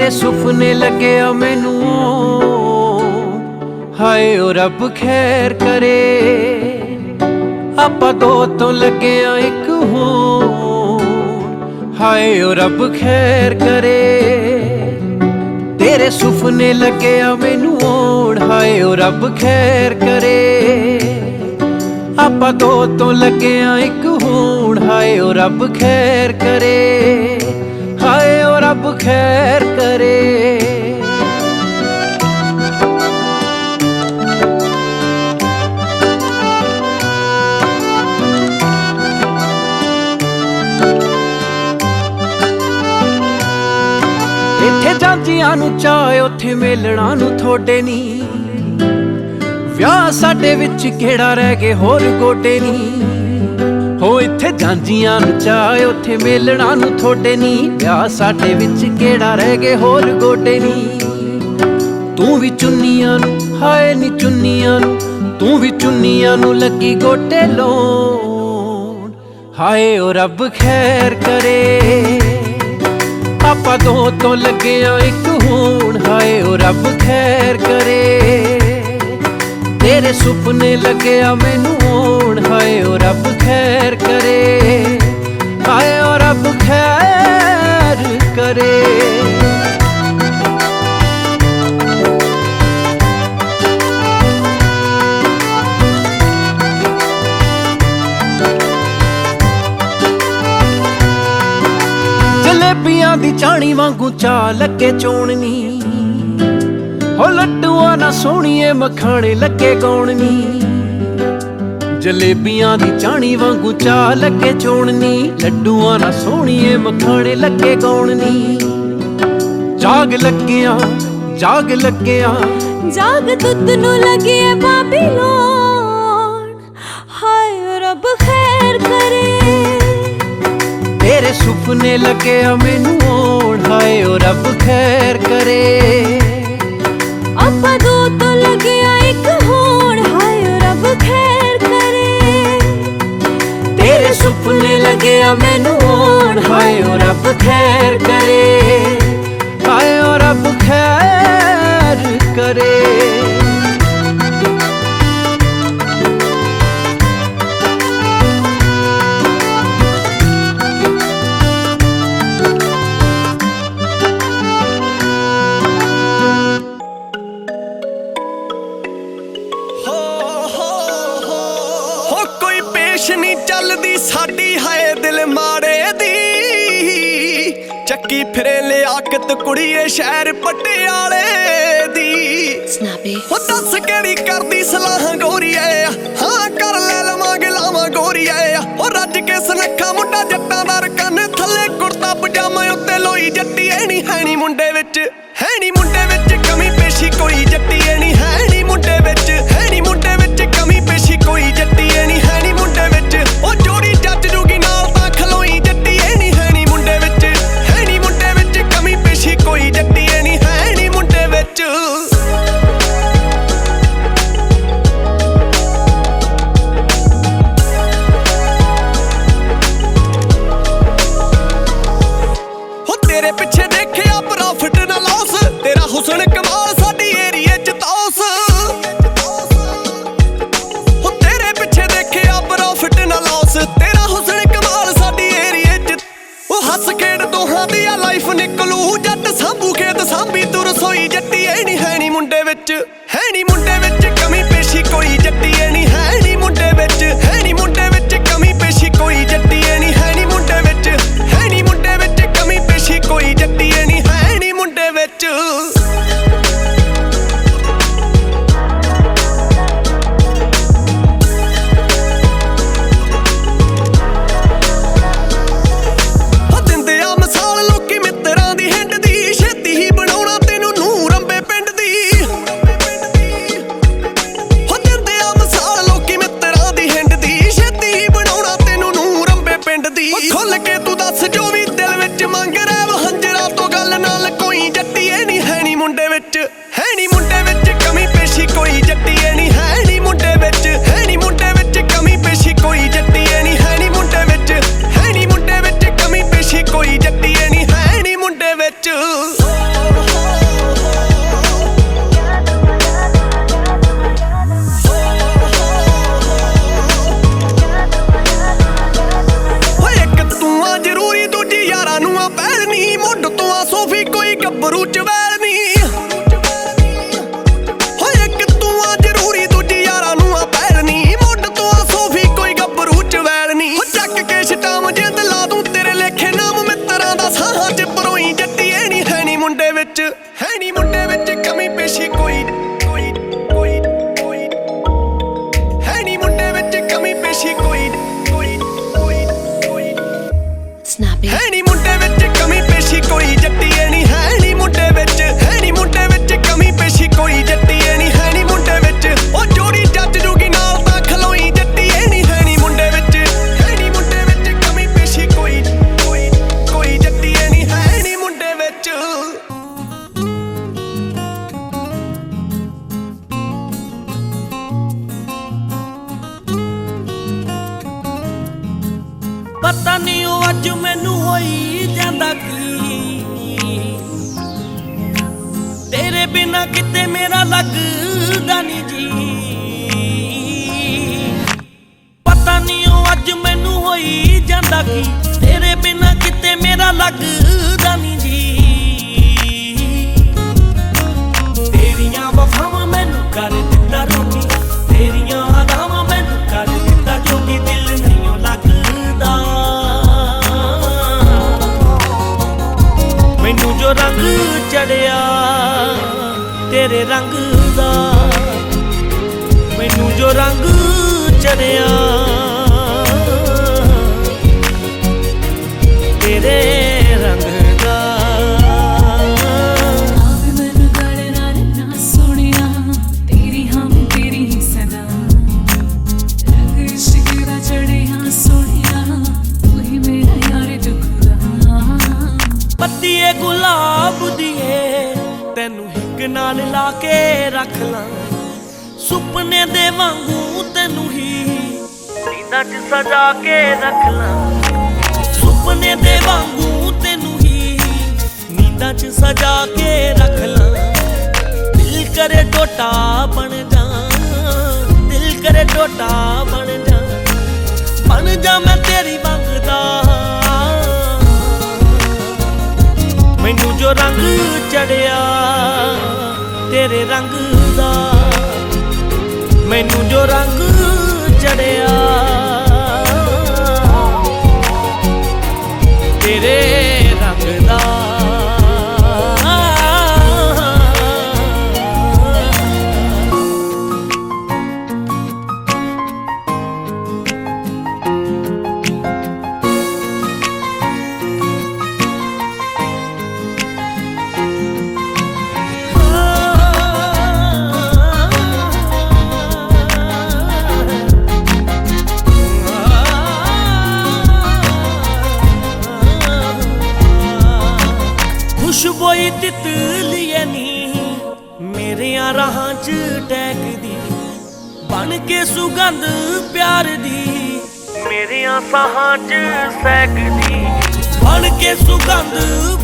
तेरे सुपने लगे आ मैनू हाय ओ रब खैर करे आपां दो तो लगे आ एक होर हाय ओ रब खैर करे तेरे सुपने लगे आ मैनू हाय ओ रब खैर करे आपां दो तो लगे आ एक होर हाय ओ रब खैर करे हाय ओ रब खैर करे इत्थे ਜਾਂਦੀਆਂ ਨੂੰ ਚਾਹ ਉੱਥੇ ਮੇਲਣਾ ਨੂੰ ਥੋੜੇ ਨੀ ਵਿਆਹ ਸਾਡੇ ਵਿੱਚ ਕਿਹੜਾ ਰਹਿ ਗਏ ਹੋਰ ਗੋਡੇ ਨੀ ਹੋ ਇੱਥੇ ਜਾਂਦੀਆਂ ਨੂੰ ਚਾਹ ਉੱਥੇ ਮੇਲਣਾ ਨੂੰ ਥੋੜੇ ਨੀ ਵਿਆਹ ਸਾਡੇ ਵਿੱਚ ਕਿਹੜਾ ਰਹਿ ਗਏ ਹੋਰ ਗੋਡੇ ਨੀ ਤੂੰ ਵੀ ਚੁੰਨੀਆਂ ਨੂੰ ਹਾਏ ਨੀ ਚੁੰਨੀਆਂ ਨੂੰ ਤੂੰ ਵੀ ਚੁੰਨੀਆਂ ਨੂੰ ਲੱਗੀ ਗੋਟੇ ਲਾਉਣ ਹਾਏ ਓ ਰੱਬ ਖੈਰ ਕਰੇ ਆਪਾਂ ਦੋ ਤੋਂ ਲੱਗੇ ਆ ਇੱਕ ਹੋਣ ਹਾਏ ਓ ਰੱਬ ਖੈਰ ਕਰੇ ਤੇਰੇ ਸੁਪਨੇ ਲੱਗੇ ਆ ਮੈਨੂੰ ਹੋਣ ਹਾਏ ਓ ਰੱਬ ਖੈਰ ਕਰੇ ਹਾਏ ਓ ਰੱਬ ਖੈਰ ਕਰੇ ਜਲੇਬੀਆਂ ਦੀ ਚਾਣੀ ਵਾਂਗੂ ਚਾਹ ਲੱਗੇ ਚੋਣਨੀ ਹੋ ਲੱਡੂਆਂ ਨਾ ਸੋਹਣੀਏ ਮਖਾਣੇ ਲੱਗੇ ਗਾਉਣਨੀ ਜਲੇਬੀਆਂ ਦੀ ਚਾਣੀ ਵਾਂਗੂ ਚਾਹ ਲੱਗੇ ਚੋਣਨੀ ਲੱਡੂਆਂ ਨਾ ਸੋਹਣੀਏ ਮਖਾਣੇ ਲੱਗੇ ਗਾਉਣਨੀ ਜਾਗ ਲੱਗਿਆ ਜਾਗ ਲੱਗਿਆ ਜਾਗ ਦੁੱਧ ਨੂੰ ਲੱਗੇ ਬਾਬੀਲੋਨ ਹਾਏ ਰੱਬ ਖੈਰ ਕਰੇ तेरे सुपने लगे आ मैनू होण हाय ओ रब खैर करे ਆਪਾਂ ਦੋ ਤੋਂ ਲੱਗੇ ਆ ਇੱਕ ਹੋਣ ਹਾਏ ਰੱਬ ਖੈਰ ਕਰੇ तेरे सुपने लगे आ मैनू होण हाय ओ रब खैर करे हाय ओ रब खैर करे ਨਹੀਂ ਚੱਲਦੀ ਸਾਡੀ ਹਾਏ ਦਿਲ ਮਾੜੇ ਦੀ ਚੱਕੀ ਫਿਰੇ ਲਿਆਕਤ ਕੁੜੀਏ ਸ਼ਹਿਰ ਪਟਿਆਲੇ ਦੀ Snappy. ਉਹ ਦੱਸ ਕਿਹੜੀ ਕਰਦੀ ਸਲਾਹ ਗੋਰੀਏ ਹਾਂ ਕਰ ਲੈ ਲਵਾਂਗੇ ਲਾਵਾਂ ਗੋਰੀਏ ਉਹ ਰੱਜ ਕੇ ਸੁਨੱਖਾ ਮੁੰਡਾ ਜੱਟਾਂ ਦਾ ਰਕਨ ਥੱਲੇ ਕੁੜਤਾ ਪਜਾਮਾ ਉੱਤੇ ਲੋਈ ਜੱਟੀ ਐ ਨਹੀਂ ਹੈ ਨੀ ਮੁੰਡੇ ਵਿੱਚ ਹੈ ਨੀ ਮੁੰਡੇ ਵਿੱਚ ਕਮੀ ਪੇਸ਼ੀ ਕੋਈ ਜੱਟੀ ਐ ਨਹੀਂ ਹੈ ਨੀ ਮੁੰਡੇ ਵਿੱਚ ਹੈ ਨੀ ਮੁੰਡੇ ਵਿੱਚ ਕਮੀ ਪੇਸ਼ੀ ਕੋਈ ਜੱਟੀ ਐ ਨਹੀਂ ਹੈ ਨੀ ਮੁੰਡੇ ਵਿੱਚ ਉਹ ਜੋੜੀ ਜੱਟ ਜੂਗੀ ਨਾਲ ਤਾਂ ਖਲੋਈ ਜੱਟੀ ਐ ਨਹੀਂ ਹੈ ਨੀ ਮੁੰਡੇ ਵਿੱਚ ਹੈ ਨੀ ਮੁੰਡੇ ਵਿੱਚ ਕਮੀ ਪੇਸ਼ੀ ਕੋਈ ਜੱਟੀ ਐ ਨਹੀਂ ਹੈ ਨੀ ਮੁੰਡੇ ਵਿੱਚ ਤੇਰੇ ਪਿੱਛੇ ਦੇਖਿਆ ਪ੍ਰੋਫਿਟ ਨਾ ਲਾਸ ਤੇਰਾ ਹੁਸਨ ਕਮਾਲ ਸਾਡੀ ਏਰੀਏ ਚ ਤੌਸ ਉਹ ਤੇਰੇ ਪਿੱਛੇ ਦੇਖਿਆ ਪ੍ਰੋਫਿਟ ਨਾ ਲਾਸ ਤੇਰਾ ਹੁਸਨ ਕਮਾਲ ਸਾਡੀ ਏਰੀਏ ਚ ਉਹ ਹੱਸ ਖੇਡ ਦੋਹਾਂ ਦੀ ਆ ਲਾਈਫ ਨਿਕਲੂ ਜੱਟ ਸਾਂਭੂ ਖੇਤ ਸਾਂਭੀ ਤੂੰ ਰਸੋਈ ਜੱਟੀ ਐ ਨਹੀਂ ਹੈ ਨੀ ਮੁੰਡੇ ਵਿੱਚ ਹੈ ਨੀ ਮੁੰਡੇ ਵਿੱਚ ਕਮੀ ਪੇਸ਼ੀ ਕੋਈ ਜੱਟੀ ਐ ਨਹੀਂ ਹੈ ਨੀ ਮੁੰਡੇ ਵਿੱਚ ਹੈ ਨੀ ਮੁੰਡੇ ਵਿੱਚ ਕਮੀ ਪੇਸ਼ੀ ਕੋਈ ਜੱਟੀ ਐ ਨਹੀਂ ਹੈ ਨੀ ਮੁੰਡੇ ਵਿੱਚ ਹੈ ਨੀ ਮੁੰਡੇ ਵਿੱਚ ਕਮੀ ਪੇਸ਼ੀ ਕੋਈ ਜੱਟੀ ਐ ਨਹੀਂ ਹੈ ਨੀ ਮੁੰਡੇ ਵਿੱਚ ਦਿੰਦੇ ਆ ਮਿਸਾਲ ਲੋਕੀ ਮਿੱਤਰਾਂ ਦੀ ਹਿੰਡ ਦੀ ਛੇਤੀ ਹੀ ਬਣਾਉਣਾ ਤੈਨੂੰ ਨੂੰ ਰੰਬੇ ਪਿੰਡ ਦੀ पता नहीं ओ अज मैनू होई जांदा की तेरे बिना किते मेरा लगदा नहीं जी। पता नहीं ओ अज मैनू होई जांदा की तेरे बिना किते मेरा लगदा नहीं जी। तेरियां वफावां मैनू कर दित्ता रोटी, तेरियां अदावां मैनू कर दित्ता जोगी, दिल नहीं लगदा मैनू जो रंग चढ़िया तेरे रंग दा, मैनू जो रंग चढ़िया तेरे रंग दा। पत्तिए गुलाब दिए तेनू हिक नाल ला के रख ला, सुपने दे वांगू तेनू ही नींदां च सजा के रख ला, सुपने दे वांगू तेनू ही नींदां च सजा के रख ला। दिल करे टोटा बन जा, दिल करे टोटा बन जा मैं तेरी मंगदा। मैनू जो रंग चढ़िया तेरे रंग दा, मैनू जो रंग चढ़िया तेरे रंग दा। खुशबोई तितलिए नी मेरिया राहां च टहकदी, बन के सुगंध प्यार दी मेरिया साहां च सहकदी, बन के सुगंध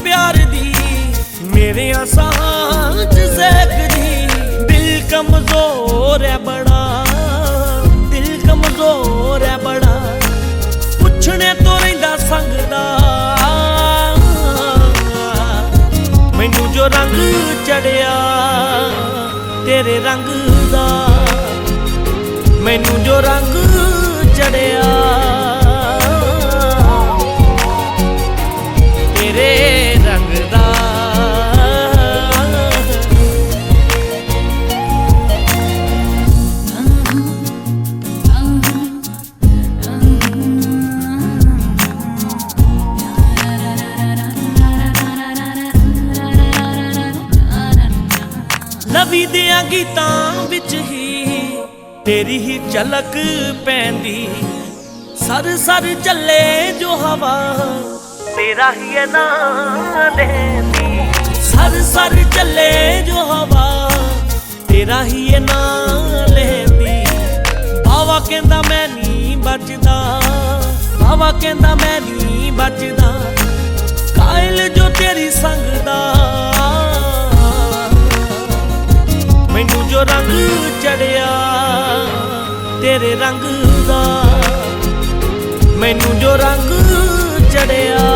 प्यार दी मेरिया साहां च सहकदी। दिल कमजोर है बड़ा, दिल कमजोर है बड़ा, पुछने तो रहिंदा संगदा। मैनू जो रंग चढ़िया तेरे रंग दा, मैनू जो रंग चढ़िया तेरे रंग दा। लवी दियां गीतां विच ही तेरी ही झलक पैंदी, सर सर चले जो हवा तेरा ही है नाम लेंदी, सर सर चले जो हवा तेरा ही है नाम लेंदी। बावा कहंदा मैं नहीं बचदा, बावा कहंदा मैं नहीं बचदा, कायल जो तेरी संग दा। मैनू जो रंग चढ़िया तेरे रंग दा, मैनू जो रंग चढ़िया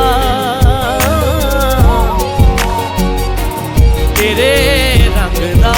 तेरे रंग दा।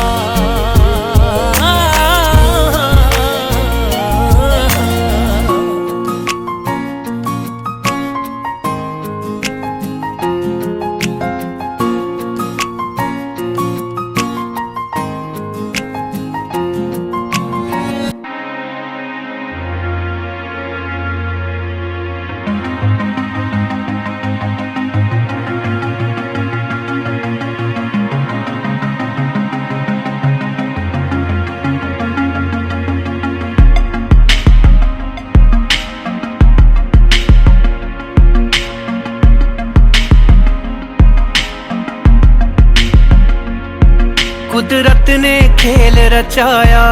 कुदरत ने खेल रचाया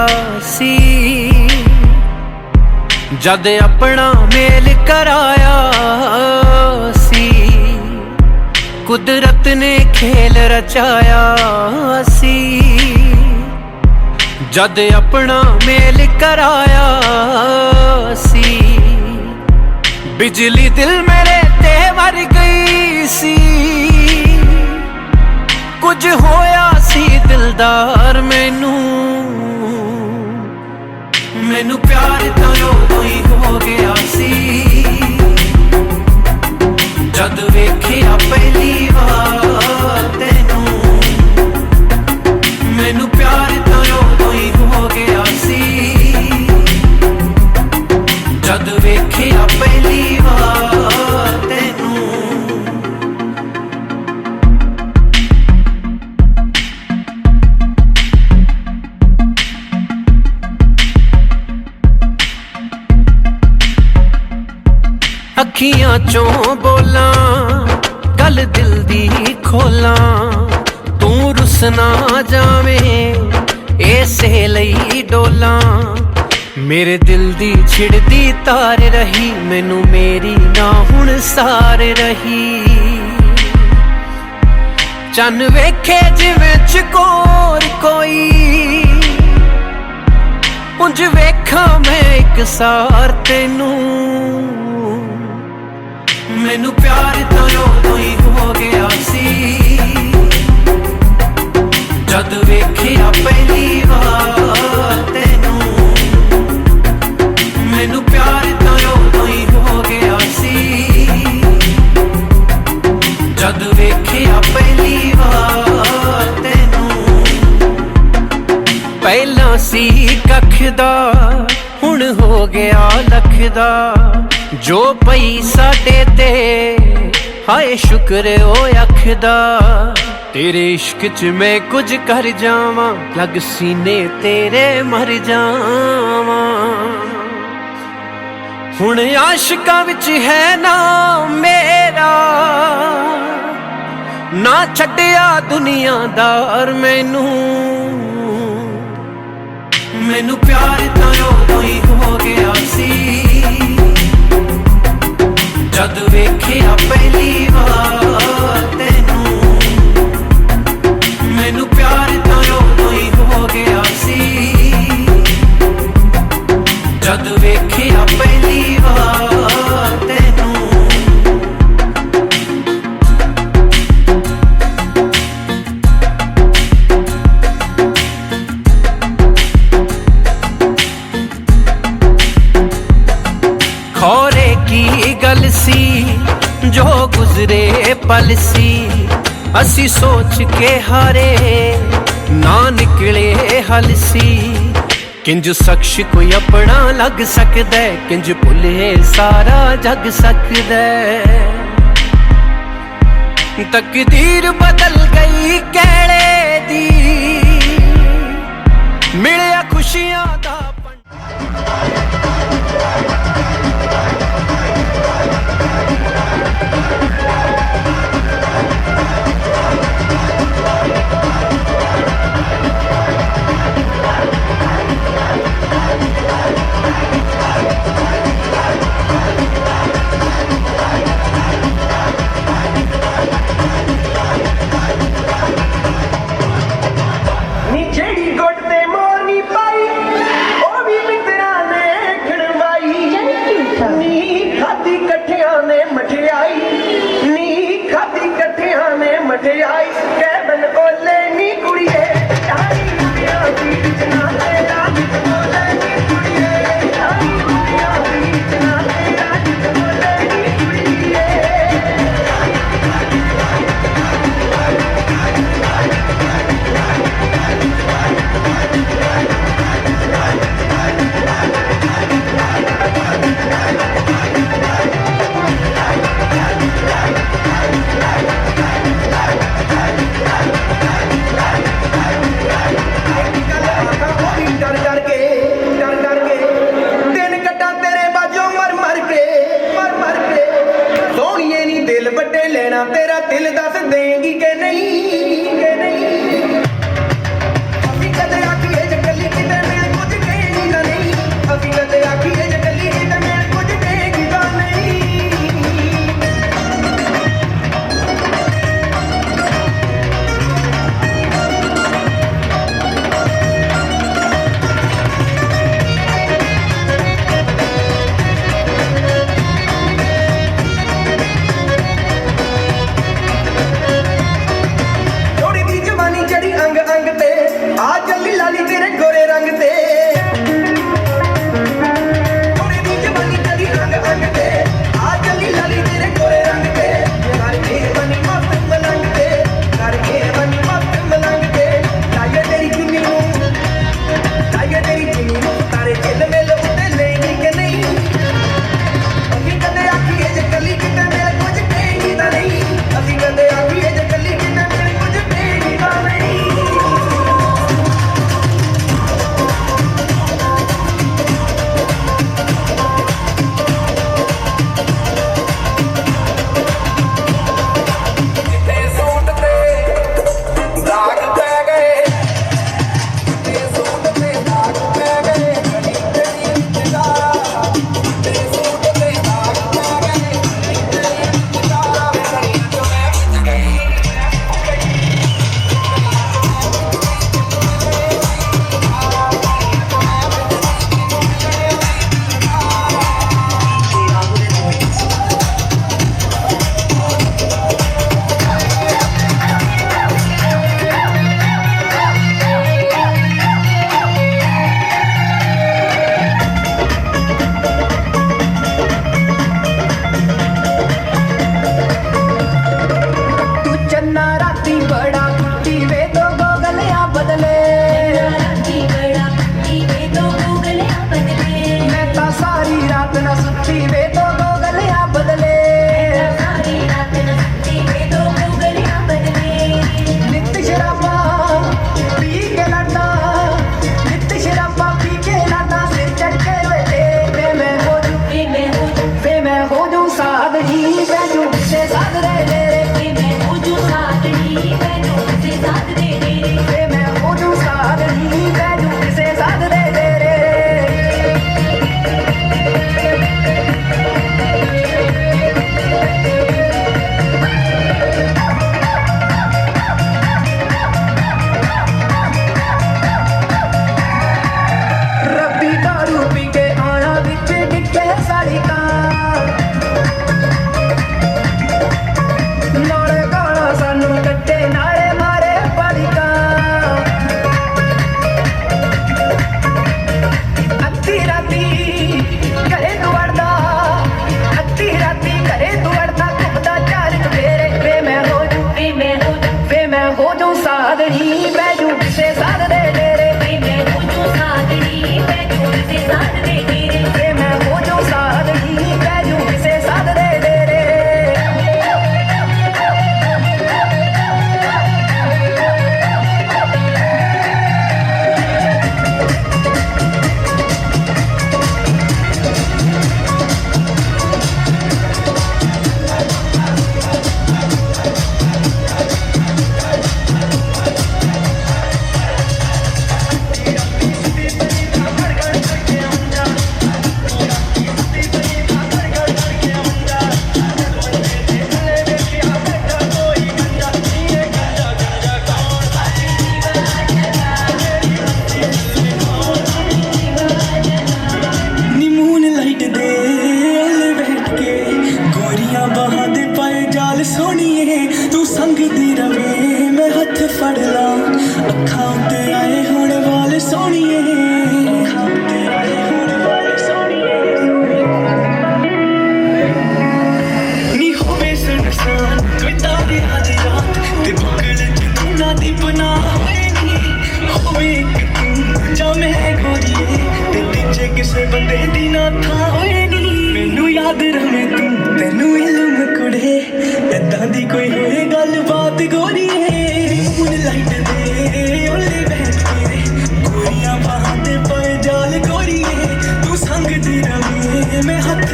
सी, जद अपना मेल कराया सी कुदरत ने खेल रचाया सी जद अपना मेल कराया सी बिजली दिल मेरे ते मर गई सी कुछ होया सी दिलदार मैनू मैनू प्यार तो उदों ही हो गया सी जद वेखिया पहली बार तैनू मैनू प्यार तो उदों ही हो गया सी जद वेखिया पहली बार तैनू अखियां चों बोला गल दिल दी खोला तू रुस ना जावे ऐसे लई डोला मेरे दिल दी छिड़दी तार रही मैनू मेरी ना हुण सार रही चन वेखे जिवें चकोर कोई उंज वेखा मैं एक सार तैनू मैनू प्यार तो उदों ही हो गया सी जद वेखिया पहली बार तैनू मैनू प्यार तो उदों ही हो गया सी जद वेखिया पहली बार तैनू पहला सी कख दा हुण हो गया लख दा जो पई साडे ते हाय शुक्र ओ अखदा तेरे इश्क च मैं कुछ कर जावां लग सीने तेरे मर जावां हुण आशिकां विच है ना मेरा ना छड्डिया दुनियादार मैनू मैनू प्यार तो उदों ही हो गया सी जद वेखिया पहली बार तैनू मैनू प्यार तो उदों ही हो गया सी जद वेखिया पहली बार तैनू खौरे की गल सी जो गुजरे पल सी असी सोच के हारे ना निकले हल सी किंज शख्स कोई अपना लग सकदा किंज भुले सारा जग सकदा तकदीर बदल गई कहड़े दी मिलिया खुशियां दा तेरा दिल दस देंगी के नहीं अभी कदे आखिए जगली किते मैं कुछ कहनी नहीं अभी कदे आखिए जगली किते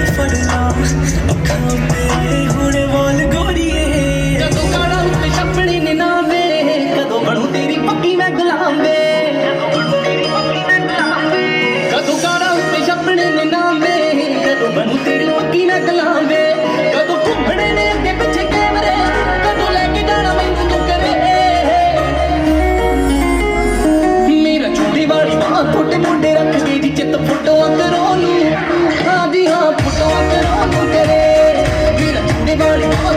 ਫੜਨਾ ਅੱਖਾਂ ਤੇ ਹੁਣੇ ਵਾਲ ਗੋਰੀਏ ਕਦੋਂ ਕਾੜਾ ਉੱਤੇ ਛੱਪਣੀ ਨੇ ਨਾ ਵੇ ਕਦੋਂ ਬਣੂ ਤੇਰੀ ਪੱਕੀ ਮੈਂ ਗੁਲਾਮ ਵੇ ਕਦੋਂ ਕਾੜਾ ਉੱਤੇ ਛੱਪਣੀ ਨੇ ਨਾ ਵੇ ਕਦੋਂ ਬਣੂ ਤੇਰੀ ਪੱਕੀ ਮੈਂ ਗੁਲਾਮ ਵੇ ਕਦੋਂ ਘੁੰਮਣੇ ਨੇ ਅੱਗੇ ਪਿੱਛੇ ਕੈਮਰੇ ਕਦੋਂ ਲੈ ਕੇ ਜਾਣਾ ਮੈਨੂੰ ਤੂੰ ਕਰੇ ਮੇਰਾ ਛੋਟੀ ਵਾਲੀ ਬਾਹ ਤੁਹਾਡੇ ਮੋਢੇ ਰੱਖ ਕੇ ਦੀ ਚਿੱਤ ਫੋਟੋਆਂ ਕਰੋ ਨੂੰ ਹਾਂ ਜੀ ਹਾਂ ਫੋਟੋਆਂ ਕਰੋ ਨੂੰ ਕਰੇ ਮੇਰਾ ਛੋਟੀ ਵਾਲੀ ਬਾਹ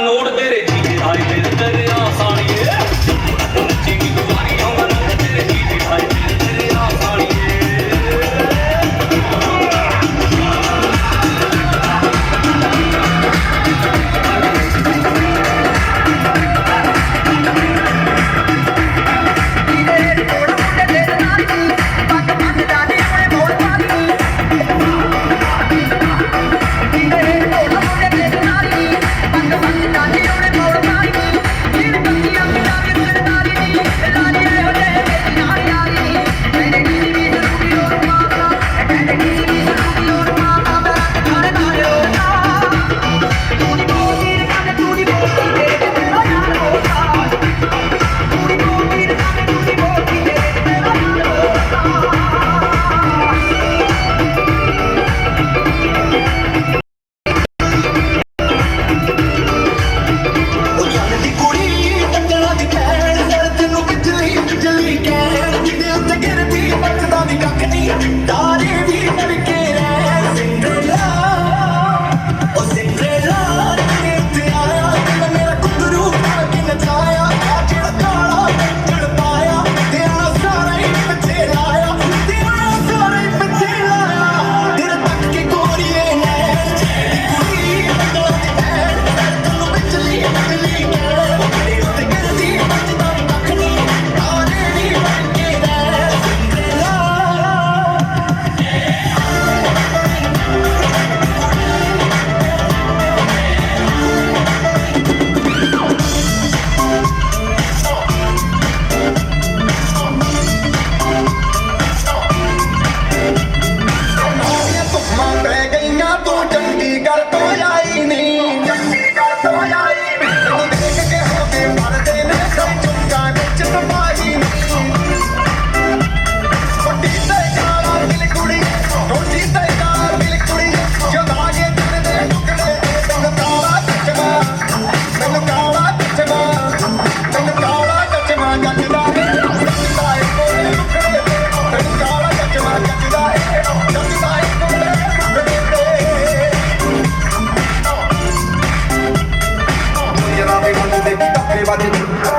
ਨੋਟ ਤੇਰੇ ਜੀਜੇ ਆਏ ਦਿਲ ਤੇਰੇ ਆ ਸਾਲੀਏ ਚੀਕੀ ਦੁਆਰੀ ਆਉਂਦਾ ਨੋਟ ਤੇਰੇ ਜੀਜੇ ਆਏ ਦਿਲ ਤੇਰੇ ਆ ਸਾਲੀਏ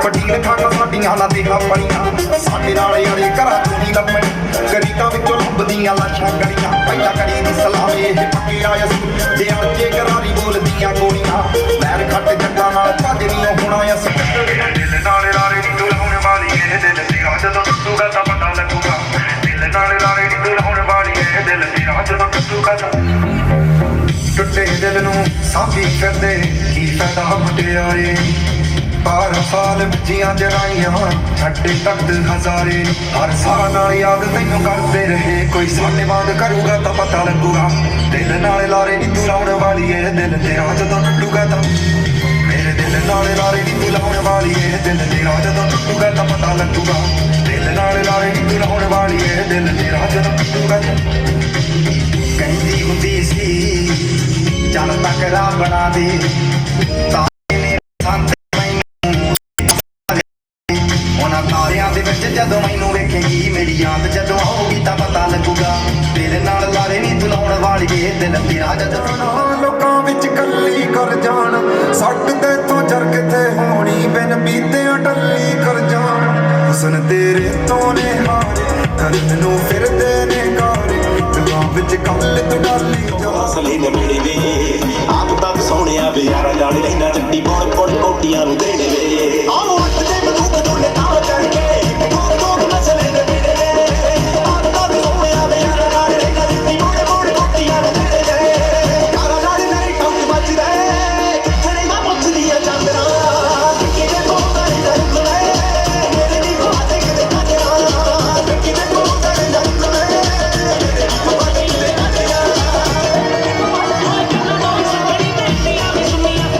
ਪਟੀਲ ਖਾਣਾ ਸਾਡੀਆਂ ਨਾ ਦੇਖਾ ਪਣੀਆਂ ਸਾਡੇ ਨਾਲ ਯਾਰੇ ਘਰਾਂ ਤੋਂ ਨਹੀਂ ਲੱਭਣ ਗਰੀਕਾਂ ਵਿੱਚੋਂ ਲੱਭਦੀਆਂ ਲਾਸ਼ਾਂ ਗਲੀਆਂ ਪਹਿਲਾਂ ਕਰੀ ਦੀ ਸਲਾਮੇ ਇਹ ਪੱਕੇ ਆਇਆ ਸੀ ਜੇ ਅੱਜੇ ਕਰਾਰੀ ਬੋਲਦੀਆਂ ਗੋਲੀਆਂ ਲੈਰ ਖੱਟ ਜੱਟਾਂ ਨਾਲ ਭੱਜ ਨਹੀਂ ਹੋਣਾ ਅਸੀਂ ਦਿਲ ਨਾਲ ਲਾਰੇ ਦੀ ਦੁਲ ਹੋਣ ਵਾਲੀ ਇਹ ਦਿਲ ਤੇਰਾ ਜਦੋਂ ਟੁੱਟੂਗਾ ਤਾਂ ਪਤਾ ਲੱਗੂਗਾ ਦਿਲ ਨਾਲ ਲਾਰੇ ਦੀ ਦੁਲ ਹੋਣ ਵਾਲੀ ਇਹ ਦਿਲ ਤੇਰਾ ਜਦੋਂ ਟੁੱਟੂਗਾ ਤਾਂ ਟੁੱਟੇ ਦਿਲ ਨੂੰ ਸਾਂਭੀ ਫਿਰਦੇ ਕੀ ਫਾਇਦਾ ਮੁਟਿਆਰੇ 12 ਸਾਲ ਬੱਚੀਆਂ ਜਰਾਈਆਂ ਛੱਡੇ ਤੱਕ ਹਜ਼ਾਰੇ ਹਰ ਸਾਲ ਨਾਲ ਯਾਦ ਤੈਨੂੰ ਕਰਦੇ ਰਹੇ ਕੋਈ ਸਾਡੇ ਵਾਂਗ ਕਰੂਗਾ ਤਾਂ ਪਤਾ ਲੱਗੂਗਾ ਦਿਲ ਨਾਲ ਲਾਰੇ ਨੀ ਤੂੰ ਲਾਉਣ ਵਾਲੀ ਏ ਦਿਲ ਤੇਰਾ ਜਦੋਂ ਟੁੱਟੂਗਾ ਤਾਂ ਮੇਰੇ ਦਿਲ ਨਾਲ ਲਾਰੇ ਨੀ ਤੂੰ ਲਾਉਣ ਵਾਲੀ ਏ ਦਿਲ ਤੇਰਾ ਜਦੋਂ ਟੁੱਟੂਗਾ ਤਾਂ ਪਤਾ ਲੱਗੂਗਾ ਦਿਲ ਨਾਲ ਲਾਰੇ ਨੀ ਤੂੰ ਲਾਉਣ ਵਾਲੀ ਏ ਦਿਲ ਤੇਰਾ ਜਦੋਂ ਟੁੱਟੂਗਾ ਤਾਂ ਕਹਿੰਦੀ ਹੁੰਦੀ ਸੀ ਚੱਲ ਤਕੜਾ ਬਣਾ ਦੇ ਤਾਂ ਤਾਰਿਆਂ ਦੇ ਵਿੱਚ ਜਦੋਂ ਮੈਨੂੰ ਵੇਖੇਗੀ ਮੇਰੀ ਯਾਦ ਜਦੋਂ ਆਉਗੀ ਤਾਂ ਪਤਾ ਲੱਗੂਗਾ ਤੇਰੇ ਨਾਲ ਲਾਰੇ ਨਹੀਂ ਤੁਲਾਉਣ ਵਾਲੀ ਏ ਦਿਲ ਤੇਰਾ ਜਦੋਂ ਲੋਕਾਂ ਵਿੱਚ ਕੱਲੀ ਕਰ ਜਾਣ ਸੱਟ ਤੇ ਤੋਂ ਜਰ ਕਿਤੇ ਹੋਣੀ ਬਿਨ ਬੀਤੇ ਟੱਲੀ ਕਰ ਜਾਣ ਹੁਸਨ ਤੇਰੇ ਤੋਂ ਨੇ ਹਾਰੇ ਕਰਨ ਨੂੰ ਫਿਰਦੇ ਨੇ ਗਾਰੇ ਦਿਲਾਂ ਵਿੱਚ ਕੱਲ ਤੂੰ ਡਾਲੀ ਜਾ ਅਸਲੀ ਨੇ ਮੇਰੇ ਵੇ ਆਪ ਤਾਂ ਸੋਹਣਿਆ ਵੇ ਯਾਰਾ ਜਾਣੇ ਰਹਿਣਾ ਚੱਟੀ ਬੋਲ ਬੋਲ ਕੋਟੀਆਂ ਨੂੰ ਦੇਣੇ ਵੇ ਆਹ ਅੱਟ ਦੇ ਮੈਨੂੰ ਕਦੋਂ ਨੇ ਤਾਂ ਕਰਕੇ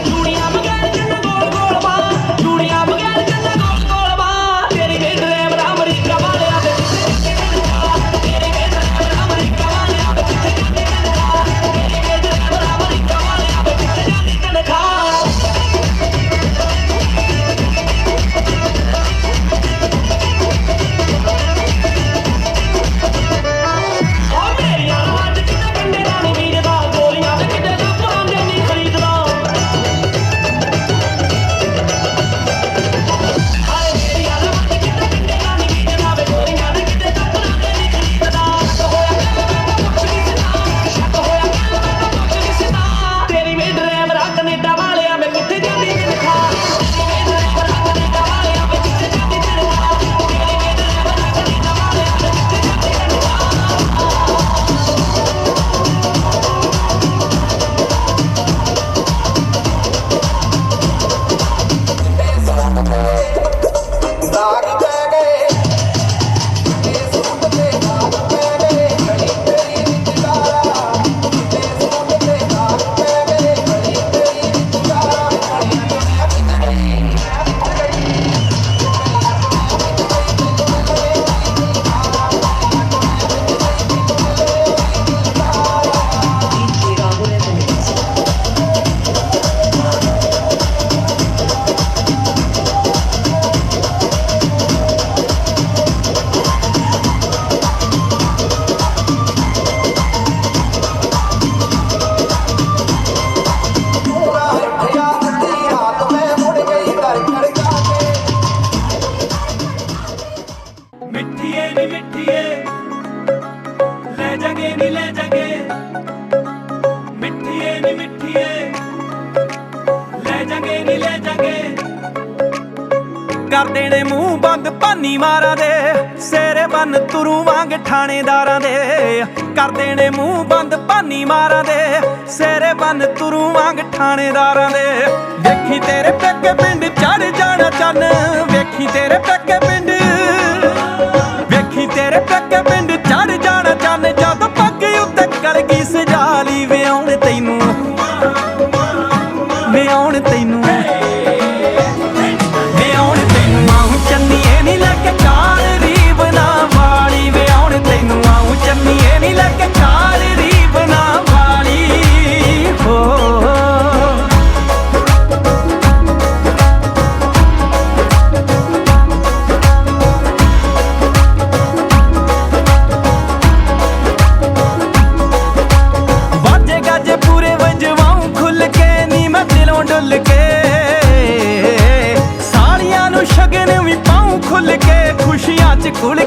Dunia ਜਾਗੇ ਨੀ ਲੈ ਜਾਗੇ ਕਰ ਦੇਣੇ ਮੂੰਹ ਬੰਦ ਭਾਨੀ ਮਾਰਾਂ ਦੇ ਸੇਰੇ ਬੰਨ ਤੁਰੂ ਵਾਂਗ ਥਾਣੇਦਾਰਾਂ ਦੇ ਕਰ ਦੇਣੇ ਮੂੰਹ ਬੰਦ ਭਾਨੀ ਮਾਰਾਂ ਦੇ ਸੇਰੇ ਬੰਨ ਤੁਰੂ ਵਾਂਗ ਥਾਣੇਦਾਰਾਂ ਦੇ ਵੇਖੀ ਤੇਰੇ ਪੇਕੇ ਪਿੰਡ ਚੜ ਜਾਣਾ ਚੰਨ ਵੇਖੀ ਤੇਰੇ ਪੇਕੇ ਪਿੰਡ ਵੇਖੀ ਤੇਰੇ ਪੇਕੇ ਪਿੰਡ ਚੜ ਜਾਣਾ ਚੰਨ ਜਦ ਪੱਗ ਉੱਤੇ ਕਲਗੀ ਸਜਾ ਲਈ ਵਿਆਉਣ ਤੈਨੂੰ ਵਿਆਉਣ ਤੈਨੂੰ ਵਿਆਉਣ ਤੈਨੂੰ ਆਉਂ ਚੰਨੀਏ ਨੀ ਲੈ ਕੇ ਕਾਲ ਰੀਬ ਨਾ ਵਾਲੀ ਵਿਆਉਣ ਤੈਨੂੰ ਆਉਂ ਚੰਨੀਏ ਨੀ ਲੈ ਕੇ ਕਾਲ ਰੀਬ ਨਾ ਵਾਲੀ ਹੋ ਬਾਜੇ ਗਾਜੇ ਪੂਰੇ ਵਜਵਾਉਂ ਖੁੱਲ ਕੇ ਨੀ ਮੈਂ ਦਿਲੋਂ ਡੁੱਲ ਕੇ ਸਾਲੀਆਂ ਨੂੰ ਸ਼ਗਨ ਵੀ ਪਾਉਂ ਖੁੱਲ ਕੇ ਖੁਸ਼ੀਆਂ ਚ ਘੁਲ